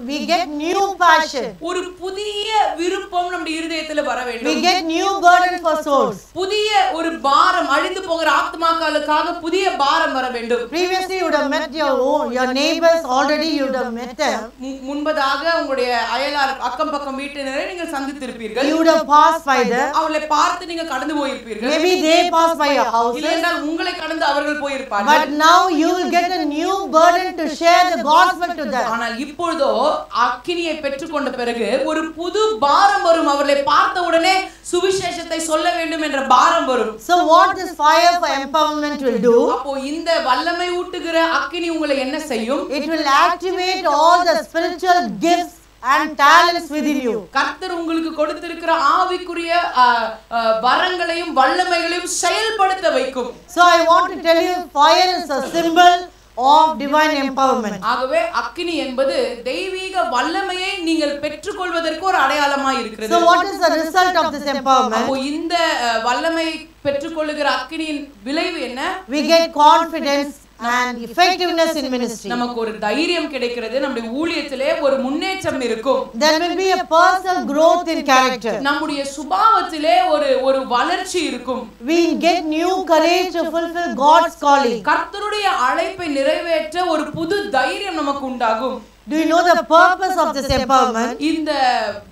we get new passion. ஒரு புதிய விருப்பம் நம்முடைய இதயத்துல வர வேண்டும். We get new burden for souls. புதிய ஒரு பாரம், அழிந்து போகிற ஆத்மாக்களுக்காக புதிய பாரம் வர வேண்டும். Previously you would have met your neighbors already, you would have met them. முன்பதாக உங்களுடைய அயலார் அக்கம் பக்கம் வீட்டினரை நீங்கள் சந்தித்திருப்பீர்கள். You would have passed by them. அவளை பார்த்து நீங்க கடந்து போயிருப்பீர்கள். Maybe they passed by your houses. இல்லையென்றால் உங்களை கடந்து அவர்கள் போயிருப்பார்கள். But now you will get a new burden to share the gospel to them. ஆனால் இப்பொழுதோ அக்கினியை பெற்றுக்கொண்ட பிறகு ஒரு புது பாரம் வரும். அவர்களை பார்த்த உடனே சுவிசேஷத்தை சொல்ல வேண்டும் என்ற பாரம் வரும். So what this fire for empowerment will do? அப்போ இந்த வல்லமை ஊட்டுகிற அக்கினி உங்களை என்ன செய்யும்? It will activate all the spiritual gifts and talents within you. கர்த்தர் உங்களுக்கு கொடுத்திருக்கிற ஆவிக்குரிய வரங்களையும் வல்லமைகளையும் செயல்படுத்த வைக்கும். So I want to tell you, fire is a symbol of divine empowerment. ஆகவே அக்கினி என்பது தெய்வீக வல்லமையை நீங்கள் பெற்றுக்கொள்வதற்கு ஒரு அடையாளமாய் இருக்கிறது. So what is the result of this empowerment? அப்போ இந்த வல்லமை பெற்றுக்கொள்ளுகிற அக்கினியின் விளைவு என்ன? We get confidence and effectiveness in ministry. நமக்கு ஒரு தைரியம் கிடைக்கிறது. நம்முடைய ஊழியத்திலே ஒரு முன்னேற்றம் இருக்கும். There will be a personal growth in character. நம்முடைய சுபாவத்திலே ஒரு வளர்ச்சி இருக்கும். We get new courage to fulfill God's calling. கர்த்தருடைய அழைப்பை நிறைவேற்ற ஒரு புது தைரியம் நமக்கு உண்டாகும். Do you know the purpose of this empowerment? இந்த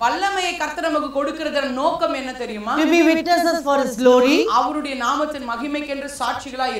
வல்லமையை கர்த்தர் நமக்கு கொடுக்கிறதன் நோக்கம் என்ன தெரியுமா? To be witnesses for His glory. அவருடைய நாமத்தின் மகிமைக்கென்று சாட்சிகளாய்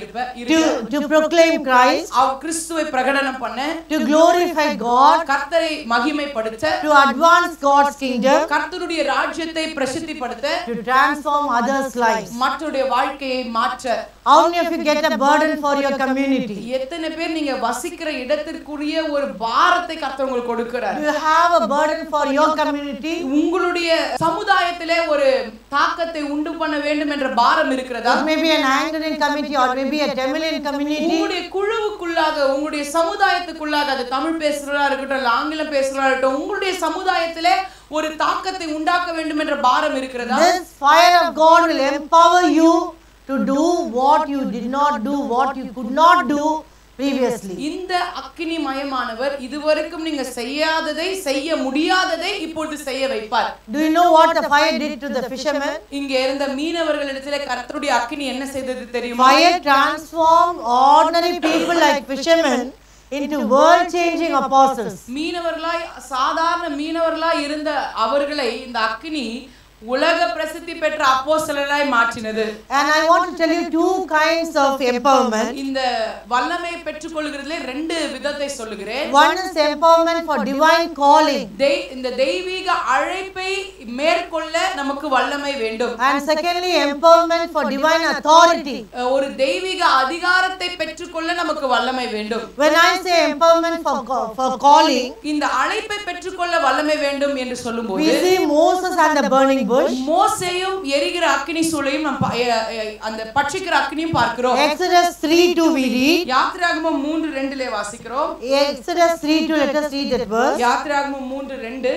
To proclaim Christ. அவர் கிறிஸ்துவை பிரகடனம் பண்ண. To glorify God. கர்த்தரை மகிமைப்படுத்த. To advance God's kingdom. கர்த்தருடைய ராஜ்யத்தை பிரசித்திப்படுத்த. To transform others' lives. மற்றவருடைய வாழ்க்கையை மாற்ற. How many of you get a burden for your community? எத்தனை பேர் நீங்க வசிக்கிற இடத்திற்குரிய ஒரு பாரத்தை கர்த்தர் உங்களுக்கு கொடுக்கிறார்? Do you have a burden for your community? உங்களுடைய சமுதாயத்திலே ஒரு தாக்கத்தை உண்டு பண்ண வேண்டும் என்ற பாரம் இருக்கிறதா? Maybe an Anglican committee or maybe a Tamilian community. உங்களுடைய குழுவுக்குள்ளாக, உங்களுடைய சமுதாயத்துக்குள்ளாக, அது தமிழ் பேசுறவரா இருக்கட்டும் இல்ல ஆங்கிலம் பேசுறவரா இருக்கட்டும், உங்களுடைய சமுதாயத்திலே ஒரு தாக்கத்தை உண்டாக்க வேண்டும் என்ற பாரம் இருக்கிறதா? This fire of God will empower you to do what you did not do, what you could not do previously. இந்த அக்கினி மயமானவர் இதுவரைக்கும் நீங்க செய்யாததை, செய்ய முடியாததை இப்பொழுது செய்ய வைப்பார். Do you know what the fire did to the fishermen? இங்க இருந்த மீனவர்களிடத்திலே கர்த்தருடைய அக்கினி என்ன செய்தது தெரியுமா? Fire transformed ordinary people like fishermen into world changing apostles. மீனவர்களாய், சாதாரண மீனவர்களாய் இருந்த அவர்களை இந்த அக்கினி உலக பிரசித்தி பெற்ற அப்போஸ்தலராய் மாற்றினது. And I want to tell you two kinds of empowerment. இந்த வல்லமையை பெற்றுக்கொள்கிறதுல ரெண்டு விதத்தை சொல்லுகிறேன். One is empowerment for divine calling. இந்த தெய்வீக அழைப்பை மேற்கொள்ள நமக்கு வல்லமை வேண்டும். And secondly, empowerment for divine authority. ஒரு தெய்வீக அதிகாரத்தை பெற்றுக்கொள்ள நமக்கு வல்லமை வேண்டும். When I say empowerment for calling, இந்த அழைப்பை பெற்றுக்கொள்ள வல்லமை வேண்டும் என்று சொல்லும்போது we see Moses and the burning bush. மோசேயும் எரிகிற அக்கினி சூளையும் அந்த பட்சிக்கிற அக்கினியும் பார்க்கிறோம். Exodus 3:2 we read. யாத்திராகமம் 3:2 வாசிக்கிறோம். Exodus 3:2, let us read that verse. யாத்திராகமம் 3:2.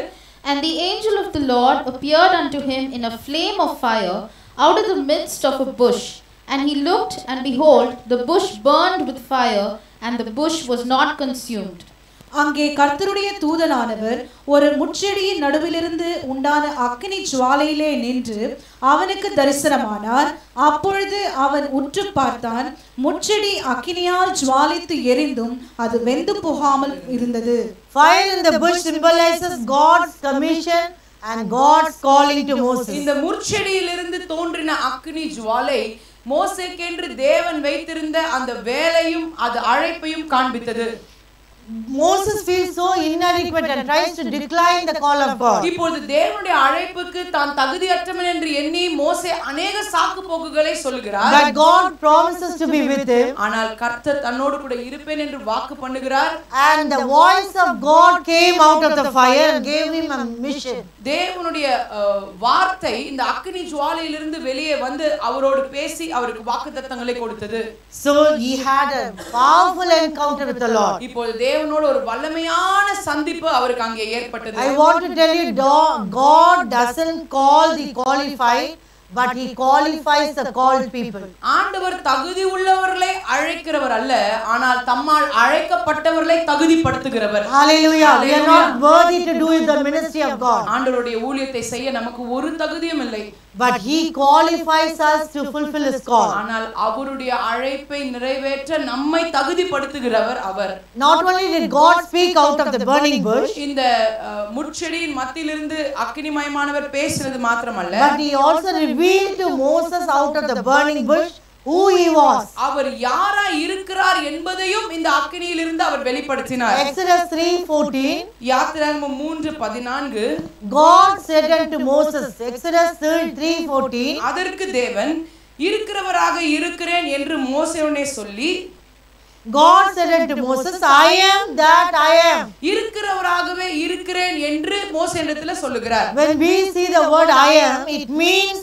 And the angel of the Lord appeared unto him in a flame of fire out of the midst of a bush. And he looked, and behold, the bush burned with fire, and the bush was not consumed. அங்கே கர்த்தருடைய தூதனானவர் ஒரு முட்செடியின் நடுவிலிருந்து உண்டான அக்கினி ஜுவாலையிலே நின்று அவனுக்கு தரிசனமானார். அப்பொழுது அவன் உற்று பார்த்தான், முட்செடி அக்கினியால் ஜுவாலித்து எரிந்தும் அது வெந்து போகாமல் இருந்தது. Fire in the bush symbolizes God's commission and God's calling to Moses. இந்த முட்செடியிலிருந்து தோன்றின அக்கினி ஜுவாலை மோசேக்கென்று தேவன் வைத்திருந்த அந்த வேலையும் அது அழைப்பையும் காண்பித்தது. Moses feels so inadequate and tries to decline the call of God. இப்பொழுது தேவனுடைய அழைப்புக்கு தான் தகுதியற்றவன் என்று எண்ணி மோசே अनेक சாக்கு போக்குகளை சொல்கிறார். But God promises to be with him. ஆனால் கர்த்தர் தன்னோடு கூட இருப்பேன் என்று வாக்கு பண்ணுகிறார். And the voice of God came out of the fire and gave him a mission. தேவனுடைய வார்த்தை இந்த அக்கினி ஜுவாலையிலிருந்து வெளியே வந்து அவரோடு பேசி அவருக்கு வாக்குத்தத்தங்களை கொடுத்தது. So he had a powerful encounter with the Lord. இப்போது தேவனோடு ஒரு வல்லமையான சந்திப்பு அவருக்கு அங்கே ஏற்பட்டது. I want to tell you, God doesn't call the qualified, but he qualifies the called people. ஆண்டவர் தகுதி உள்ளவர்களை அழைக்கிறவர் அல்ல, ஆனால் தம்மால் அழைக்கப்பட்டவர்களை தகுதிப்படுத்துகிறவர். Hallelujah. We are not worthy to do the ministry of God. ஆண்டவருடைய ஊழியத்தை செய்ய நமக்கு ஒரு தகுதியும் இல்லை. But he qualifies us to fulfill his call. ஆனால் அவருடைய அழைப்பை நிறைவேற்ற நம்மை தகுதிப்படுத்துகிறவர் அவர். Not only did God speak out of the burning bush, இந்த முட்செடியின் மத்தியிலிருந்து அக்கினிமயமானவர் பேசுறது மாத்திரமல்ல, but he also revealed to Moses out of the burning bush who he was. அவர் யாரா இருக்கிறார் என்பதையும் இந்த அக்கினியில் இருந்து அவர் வெளிப்படுத்தினார். Exodus 3:14. யாத்திராகமம் 3:14. God said unto Moses, Exodus 3:14. அதற்கு தேவன் இருக்கிறவராக இருக்கிறேன் என்று மோசேயுடனே சொல்லி, God said unto Moses, I am that I am. இருக்கிறவராகவே இருக்கிறேன் என்று மோசேயிடத்துல சொல்லுகிறார். When we see the word I am, it means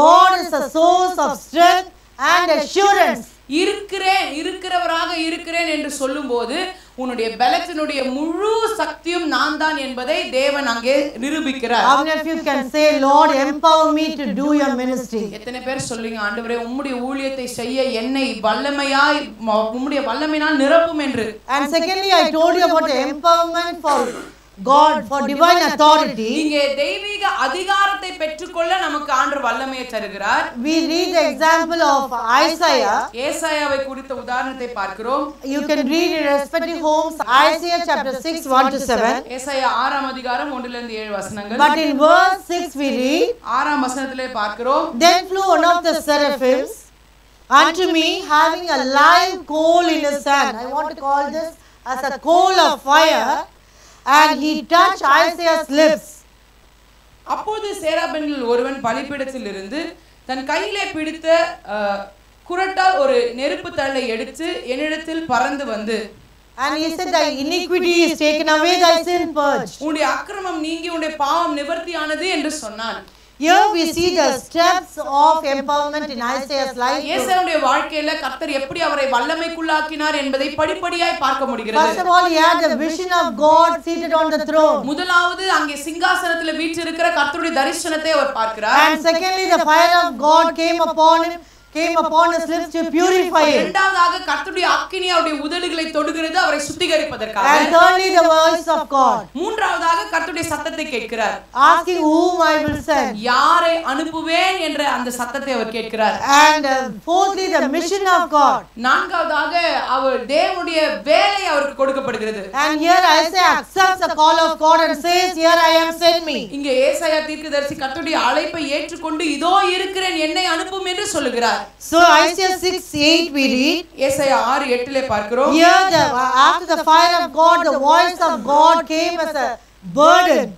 God is a source of strength and assurance. இருக்கிறவராக இருக்கிறேன் என்று சொல்லும்போது உன்னுடைய பலத்தினுடைய முழு சக்தியும் நான் தான் என்பதை தேவன் அங்கே நிரூபிக்கிறார். How many of you can say, Lord, empower me to do your ministry? எத்தனை பேர் சொல்லுங்க, ஆண்டவரே உம்முடைய ஊழியத்தை செய்ய என்னை வல்லமையாய் உம்முடைய வல்லமையினால் நிரப்பும் என்று. And secondly, I told you about the empowerment for God, for divine authority. இங்கே தெய்வீக அதிகாரத்தை பெற்றுக்கொள்ள நமக்கு ஆண்டவர் வல்லமையை தருகிறார். We read the example of Isaiah. ஏசாயாவை குறித்த உதாரணத்தை பார்க்கிறோம். You can read in respective homes Isaiah chapter 6 1-7. ஏசாயா 6ஆம் அதிகாரம் 1-7 வசனங்கள். But in verse 6 we read, 6ஆம் வசனத்திலே பார்க்கிறோம். Then flew one of the seraphims unto me, having a live coal in his hand. I want to call this as a coal of fire. And he touched Isaiah's lips. அப்போது சேராபீன்களில் ஒருவன் பலிபீடத்தில் இருந்து தன் கையிலே பிடித்த குறட்டால் ஒரு நெருப்பு தழலை எடுத்து என்னிடத்தில் பறந்து வந்து, And he said, Thy iniquity is taken away, thy sin purged. உன்னுடைய அக்கிரமம் நீங்கி உன்னுடைய பாவம் நிவர்த்தியானது என்று சொன்னான். Here we see the steps of empowerment in Isaiah's life. ஏசாயாவுடைய வாழ்க்கையில கர்த்தர் எப்படி அவரை வல்லமைக்குள்ளாக்கினார் என்பதை படிப்படியாய் பார்க்க முடிகிறது. First of all, he had the vision of God seated on the throne. முதலாவது அங்கே சிங்காசனத்தில் வீற்றிருக்கிற கர்த்தருடைய தரிசனத்தை அவர் பார்க்கிறார். And secondly, the fire of God came upon his lips to purify him. இரண்டாவதாக கர்த்தருடைய அக்கினி அவருடைய உதடுகளை தொடுகிறது அவரை சுத்திகரிப்பதற்காக. And thirdly, the voice of God. மூன்றாவதாக கர்த்தருடைய சத்தத்தை கேட்கிறார். Asking whom I will send. யாரை அனுப்புவேன் என்ற அந்த சத்தத்தை அவர் கேட்கிறார். And fourthly, the mission of God. நான்காவதாக அவர் தேவனுடைய வேலை அவருக்கு கொடுக்கப்படுகிறது. And here Isaiah accepts the call of God and says, Here I am, send me. இங்கே ஏசாயா தீர்க்கதரிசி கர்த்தருடைய அழைப்பை ஏற்றுக்கொண்டு இதோ இருக்கிறேன் என்னை அனுப்பும் என்று சொல்லுகிறார். So Isaiah 6:8 we read. ஏசாயா 6:8 பார்க்கிறோம். Here after the fire of God, the voice of God came as a burden.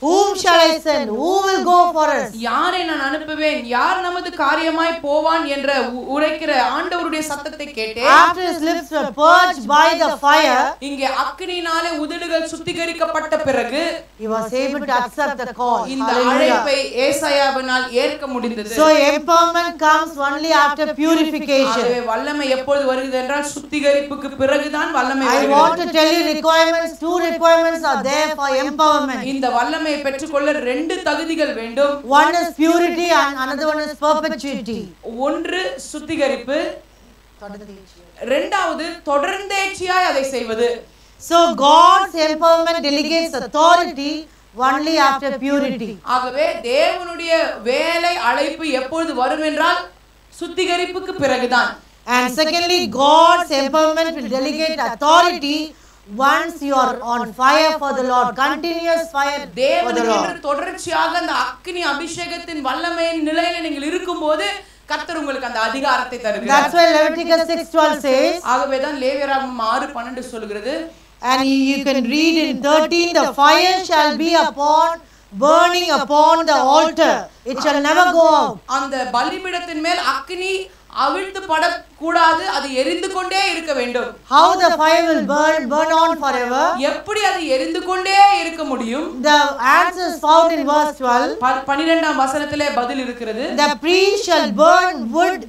Whom shall I send? Who will go for us? யாரை நான் அனுப்புவேன், யார் நமது காரியமாய் போவான் என்ற உரைக்கிற ஆண்டவருடைய சத்தத்தை கேட்டேன். After his lips were purged by the fire, இங்கே அக்கினியினாலே உதடுகள் சுத்திகரிக்கப்பட்ட பிறகு he was able to accept the call. இந்த அழைப்பை ஏசாயாவினால் ஏற்க முடிந்தது. So empowerment comes only after purification. ஆகவே வல்லமை எப்பொழுது வருகிறது என்றால் சுத்திகரிப்புக்கு பிறகுதான் வல்லமை I வருகிறது. want to tell you two requirements are there for empowerment. இந்த வல்லமை பெற்றுக்கொள்ள ரெண்டு தகுதிகள் வேண்டும். One is purity and another one is perpetuity. ஒன்று சுத்திகரிப்பு, இரண்டாவது தொடர்ந்தேச்சியாய் அதை செய்வது. So God's empowerment delegates authority only after purity. ஆகவே தேவனுடைய வேலை அழைப்பு எப்பொழுது வரும் என்றால் சுத்திகரிப்புக்கு பிறகுதான். And secondly, God's empowerment will delegate authority once you are on fire for the Lord, continuous fire for the தேவனுக்கு Lord. தொடர்ச்சியாக அந்த அக்கினி அபிஷேகத்தின் வல்லமையின் நிலையில நீங்கள் இருக்கும்போது கர்த்தர் உங்களுக்கு அந்த அதிகாரத்தை தருகிறார். That's why Leviticus 6:12 says. ஆகவே தான் லேவியராகமம் 6:12 சொல்கிறது. And you can read in 13, the fire shall be burning upon the altar, it shall never go out. அந்த பலிபீடத்தின் மேல் அக்கினி அவிழ்த்து படக்கூடாது, அது எரிந்து கொண்டே இருக்க வேண்டும். How the fire will burn on forever? எப்படி அது எரிந்து கொண்டே இருக்க முடியும்? The answer is found in verse 12. 12ஆம் வசனத்திலே பதில் இருக்கிறது. The priest shall burn wood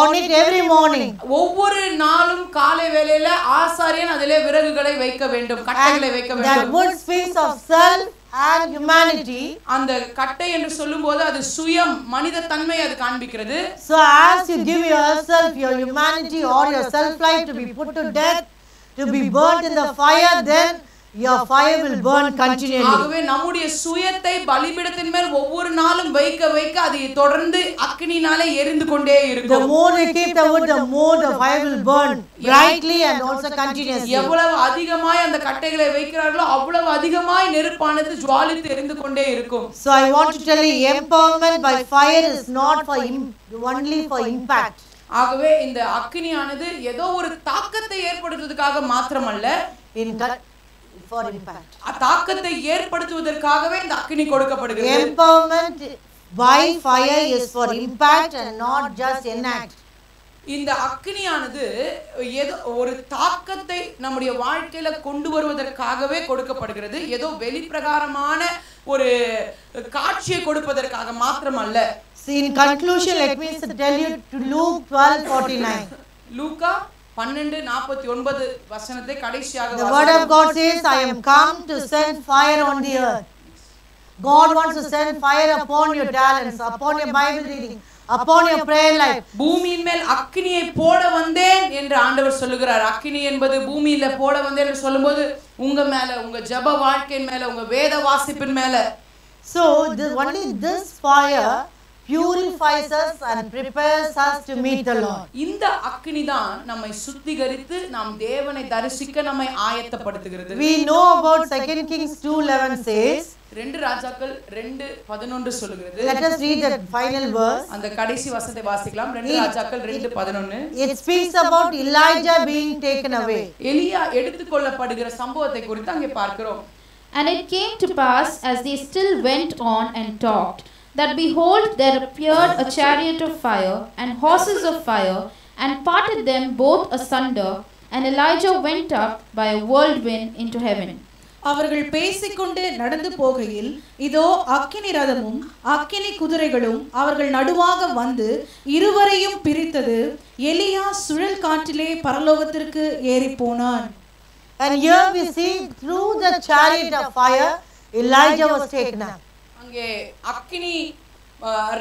on it every morning. ஒவ்வொரு நாளும் காலை வேளையில ஆசாரியன் அதிலே விறகுகளை வைக்க வேண்டும், கட்டைகளை வைக்க வேண்டும். That wood speaks of self and humanity. அந்த கட்டை என்று சொல்லும்போது அது சுயம், மனித தன்மை அது காண்பிக்கிறது. So as you give yourself, your humanity or your self life to be put to death, to be burnt in the fire, then your fire will burn continually. ஆகவே நம்முடைய சுயத்தை பலிபீடத்தின் மேல் ஒவ்வொரு நாளும் வைக்க அது தொடர்ந்து அக்கினியினாலே எரிந்து கொண்டே இருக்கும். The more you keep the wood, the more the fire will burn brightly and also continuously. எவ்வளவு அதிகமாய் அந்த கட்டைகளை வைக்கிறார்களோ அவ்வளவு அதிகமாய் நெருப்பானது ஜுவாலித்து எரிந்து கொண்டே இருக்கும். So I want to tell you, empowerment by fire is not for only for impact. ஆகவே இந்த அக்கினியானது ஏதோ ஒரு தாக்கத்தை ஏற்படுத்துவதற்காக மாத்திரமல்ல, for impact. தாக்கத்தை ஏற்படுத்துவதற்காகவே இந்த அக்கினி கொடுக்கப்படுகிறது. Empowerment by fire is for impact and not just enact. இந்த அக்கினியானது ஏதோ ஒரு தாக்கத்தை நம்முடைய வாழ்க்கையில கொண்டு வருவதற்காகவே கொடுக்கப்படுகிறது. ஏதோ வெளிப்பிரகாரமான ஒரு காட்சியை கொடுப்பதற்காக மாத்திரமல்ல. See, in conclusion, let me tell you to Luke 12:49. லூக்கா 12:49 வசனத்தை கடைசியாக The word of God says, I am come to send fire on the earth. God wants to send fire upon your talents, upon your Bible reading, upon your prayer life. பூமியின் மேல் அக்கினியை போட வந்தேன் என்று ஆண்டவர் சொல்லுகிறார். அக்கினி என்பது பூமியில போட வந்தேன் என்று சொல்லும்போது உங்க மேல, உங்க ஜெப வாழ்க்கையின் மேல, உங்க வேத வாசிப்பின் மேல. So only this fire purifies us and prepares us to meet the Lord. இந்த அக்கினி தான் நம்மை சுத்திகரித்து நாம் தேவனை தரிசிக்க நம்மை ஆயத்தப்படுத்துகிறது. We know about 2 Kings 2:11 says, 2 ராஜாக்கள் 2:11 சொல்லுகிறது. let us read the final verse. அந்த கடைசி வசனத்தை வாசிக்கலாம். 2 ராஜாக்கள் 2:11. It speaks about Elijah being taken away. எலியா எடுத்துக்கொள்ளப்படுகிற சம்பவத்தை குறித்து அங்கே பார்க்கிறோம். And it came to pass, as they still went on and talked, that behold, there appeared a chariot of fire and horses of fire, and parted them both asunder, and Elijah went up by a whirlwind into heaven. அவர்கள் பேசிக்கொண்டு நடந்து போகையில் இதோ அக்கினி ரதமும் அக்கினி குதிரைகளும் அவர்கள் நடுவாக வந்து இருவரையும் பிரித்தது. எலியா சுழல் காற்றிலே பரலோகத்திற்கு ஏறி போனான். And here we see through the chariot of fire Elijah was taken up. அங்கே அக்கினி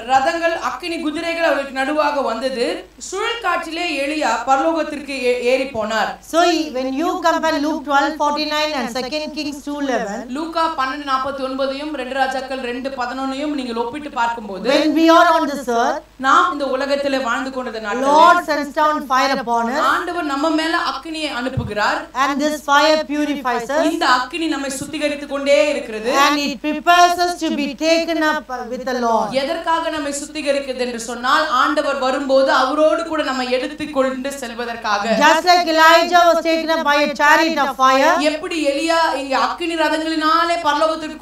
ரதங்கள், அக்கினி குதிரைகள் அவருக்கு நடுவாக வந்தது. சுழல் காற்றிலே எலியா பரலோகத்திற்கு ஏறி போனார். So when you compare Luke 12:49 and 2 Kings 2:11, லூக்கா 12:49யும் 2 ராஜாக்கள் 2:11யும் நீங்கள் ஒப்பிட்டு பார்க்கும்போது, when we are on this earth, நாம் இந்த உலகத்திலே வாழ்ந்து கொண்டதனால Lord sends down fire upon us, ஆண்டவர் நம்ம மேல அக்கினியை அனுப்புகிறார். and this fire purifies us, இந்த அக்கினி நம்மை சுத்திகரித்துக் கொண்டே இருக்கிறது. and it prepares us to be taken up with the Lord. எதற்காக நம்மை சுத்திகரிக்கிறது என்று சொன்னால், ஆண்டவர் வரும்போது அவரோடு கூட நம்ம எடுத்துக்கொண்டு செல்வதற்காக. Just like Elijah was taken up by a chariot of fire, எப்படி எலியா இங்க அக்கினி ரதங்களினாலே பரலோகத்திற்கு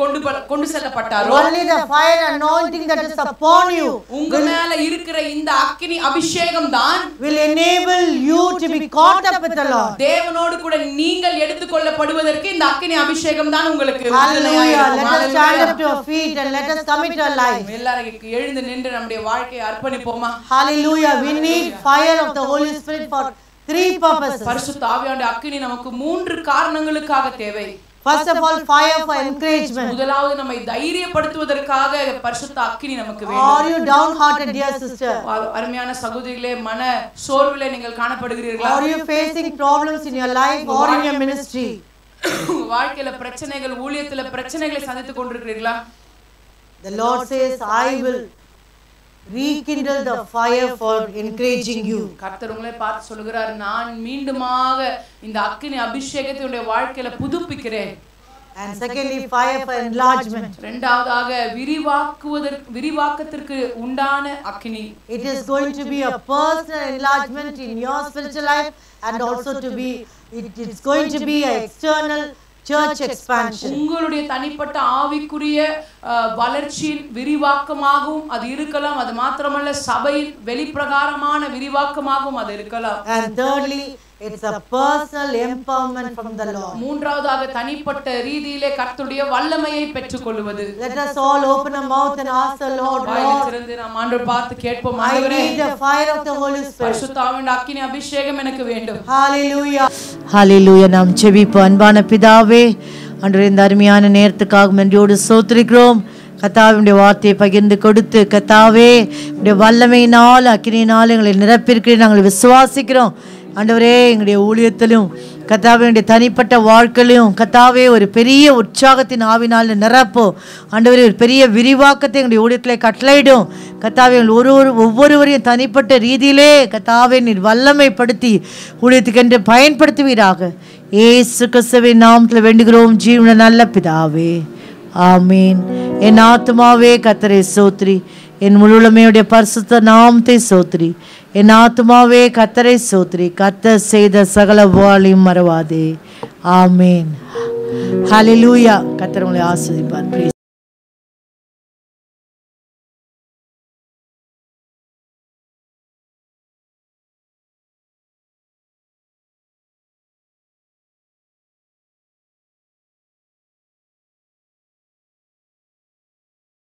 கொண்டு செல்லப்பட்டாரோ, only the fire anointing that is upon you உங்க மேல இருக்கிற இந்த அக்கினி அபிஷேகம் தான் will enable you to be caught up with the Lord. தேவனோடு கூட நீங்கள் எடுத்துக்கொள்ளப்படுவதற்கு இந்த அக்கினி அபிஷேகம் தான் உங்களுக்கு Hallelujah. Let us stand up to our feet and let us commit our life. எல்லாரும் எழுந்து நின்று நம்முடைய வாழ்க்கையை அர்ப்பணிப்போமா? Hallelujah. We need fire of the Holy Spirit for 3 purposes. பரிசுத்த ஆவியானவருடைய அக்கினி நமக்கு 3 காரணங்களுக்காக தேவை. First of all, fire for encouragement. முதலாவது நம்மை தைரியப்படுத்துவதற்காக பரிசுத்த அக்கினி நமக்கு வேண்டும். Are you downhearted, dear sister? அருமையான சகோதரிகளே, மன சோர்விலே நீங்கள் காணப்படுகிறீர்களா? Are you facing problems in your life or in your ministry? வாழ்க்கையில பிரச்சனைகள், ஊழியத்துல பிரச்சனைகளை சந்தித்துக் கொண்டிருக்கிறீர்களா? The Lord says, I will rekindle the fire for encouraging you. கர்த்தர் உங்களை பார்த்து சொல்கிறார், நான் மீண்டுமாக இந்த அக்கினி அபிஷேகத்தை உங்களுடைய வாழ்க்கையில புதுப்பிக்கிறேன். And secondly, fire for enlargement. இரண்டாவதாக விரிவாக்கத்திற்கு உண்டான அக்கினி. It is going to be a personal enlargement in your spiritual life, and also it's going to be an external church expansion. உங்களுடைய தனிப்பட்ட ஆவிக்குரிய வளர்ச்சியின் விரிவாக்கமாகவும் அது இருக்கலாம். அது மாத்திரமல்ல, சபையின் வெளிப்பிரகாரமான விரிவாக்கமாகவும் அது இருக்கலாம். And thirdly, it's a personal empowerment from the Lord. மூன்றாவதாக தனிப்பட்ட ரீதியிலே கர்த்தருடைய வல்லமையை பெற்றுக்கொள்வது. Let us all open our mouth and ask the Lord, வாயை திறந்து நாம் ஆண்டவரை பார்த்து கேட்போம், I ஆண்டவரே, need the fire of the Holy Spirit. பரிசுத்த ஆவியின் அக்கினி அபிஷேகம் எனக்கு வேண்டும். Hallelujah. Hallelujah. நாம் ஜெபிப்போம். அன்பான பிதாவே, ஆண்டவரே, இந்த அருமையான நேரத்துக்காக நன்றியோடு ஸ்தோத்திரிக்கிறோம். கர்த்தாவினுடைய வார்த்தையை பகிர்ந்து கொடுத்து, கர்த்தாவே, உடைய வல்லமையினால் அக்கினியினால் எங்களை நிரப்பியிருக்கிறேன் நாங்கள் விசுவாசிக்கிறோம். ஆண்டவரே, எங்களுடைய ஊழியத்திலும் கர்த்தாவே தனிப்பட்ட வாழ்க்கையிலும் கர்த்தாவே ஒரு பெரிய உற்சாகத்தின் ஆவினால் நிரப்போ. ஆண்டவரே, ஒரு பெரிய விரிவாக்கத்தை எங்களுடைய ஊழியத்தில் கட்டளையிடும். கர்த்தாவே, ஒவ்வொருவரையும் தனிப்பட்ட ரீதியிலே கர்த்தாவே நீர் வல்லமைப்படுத்தி ஊழியத்துக்கென்று பயன்படுத்துவீராக. இயேசு கிறிஸ்துவின் நாமத்தில் வேண்டுகிறோம் ஜீவன நல்ல பிதாவே, ஆமீன். என் ஆத்துமாவே கர்த்தரை ஸ்தோத்திரி, என் முழுமையுடைய பரிசுத்த நாமத்தை சோத்திரி. என் ஆத்துமாவே கர்த்தரை சோத்திரி. கர்த்தர் செய்த சகல உபகாரங்களையும் மறவாதே. ஆமென். ஹல்லேலூயா. கர்த்தர் உங்களை ஆசீர்வதிப்பார்.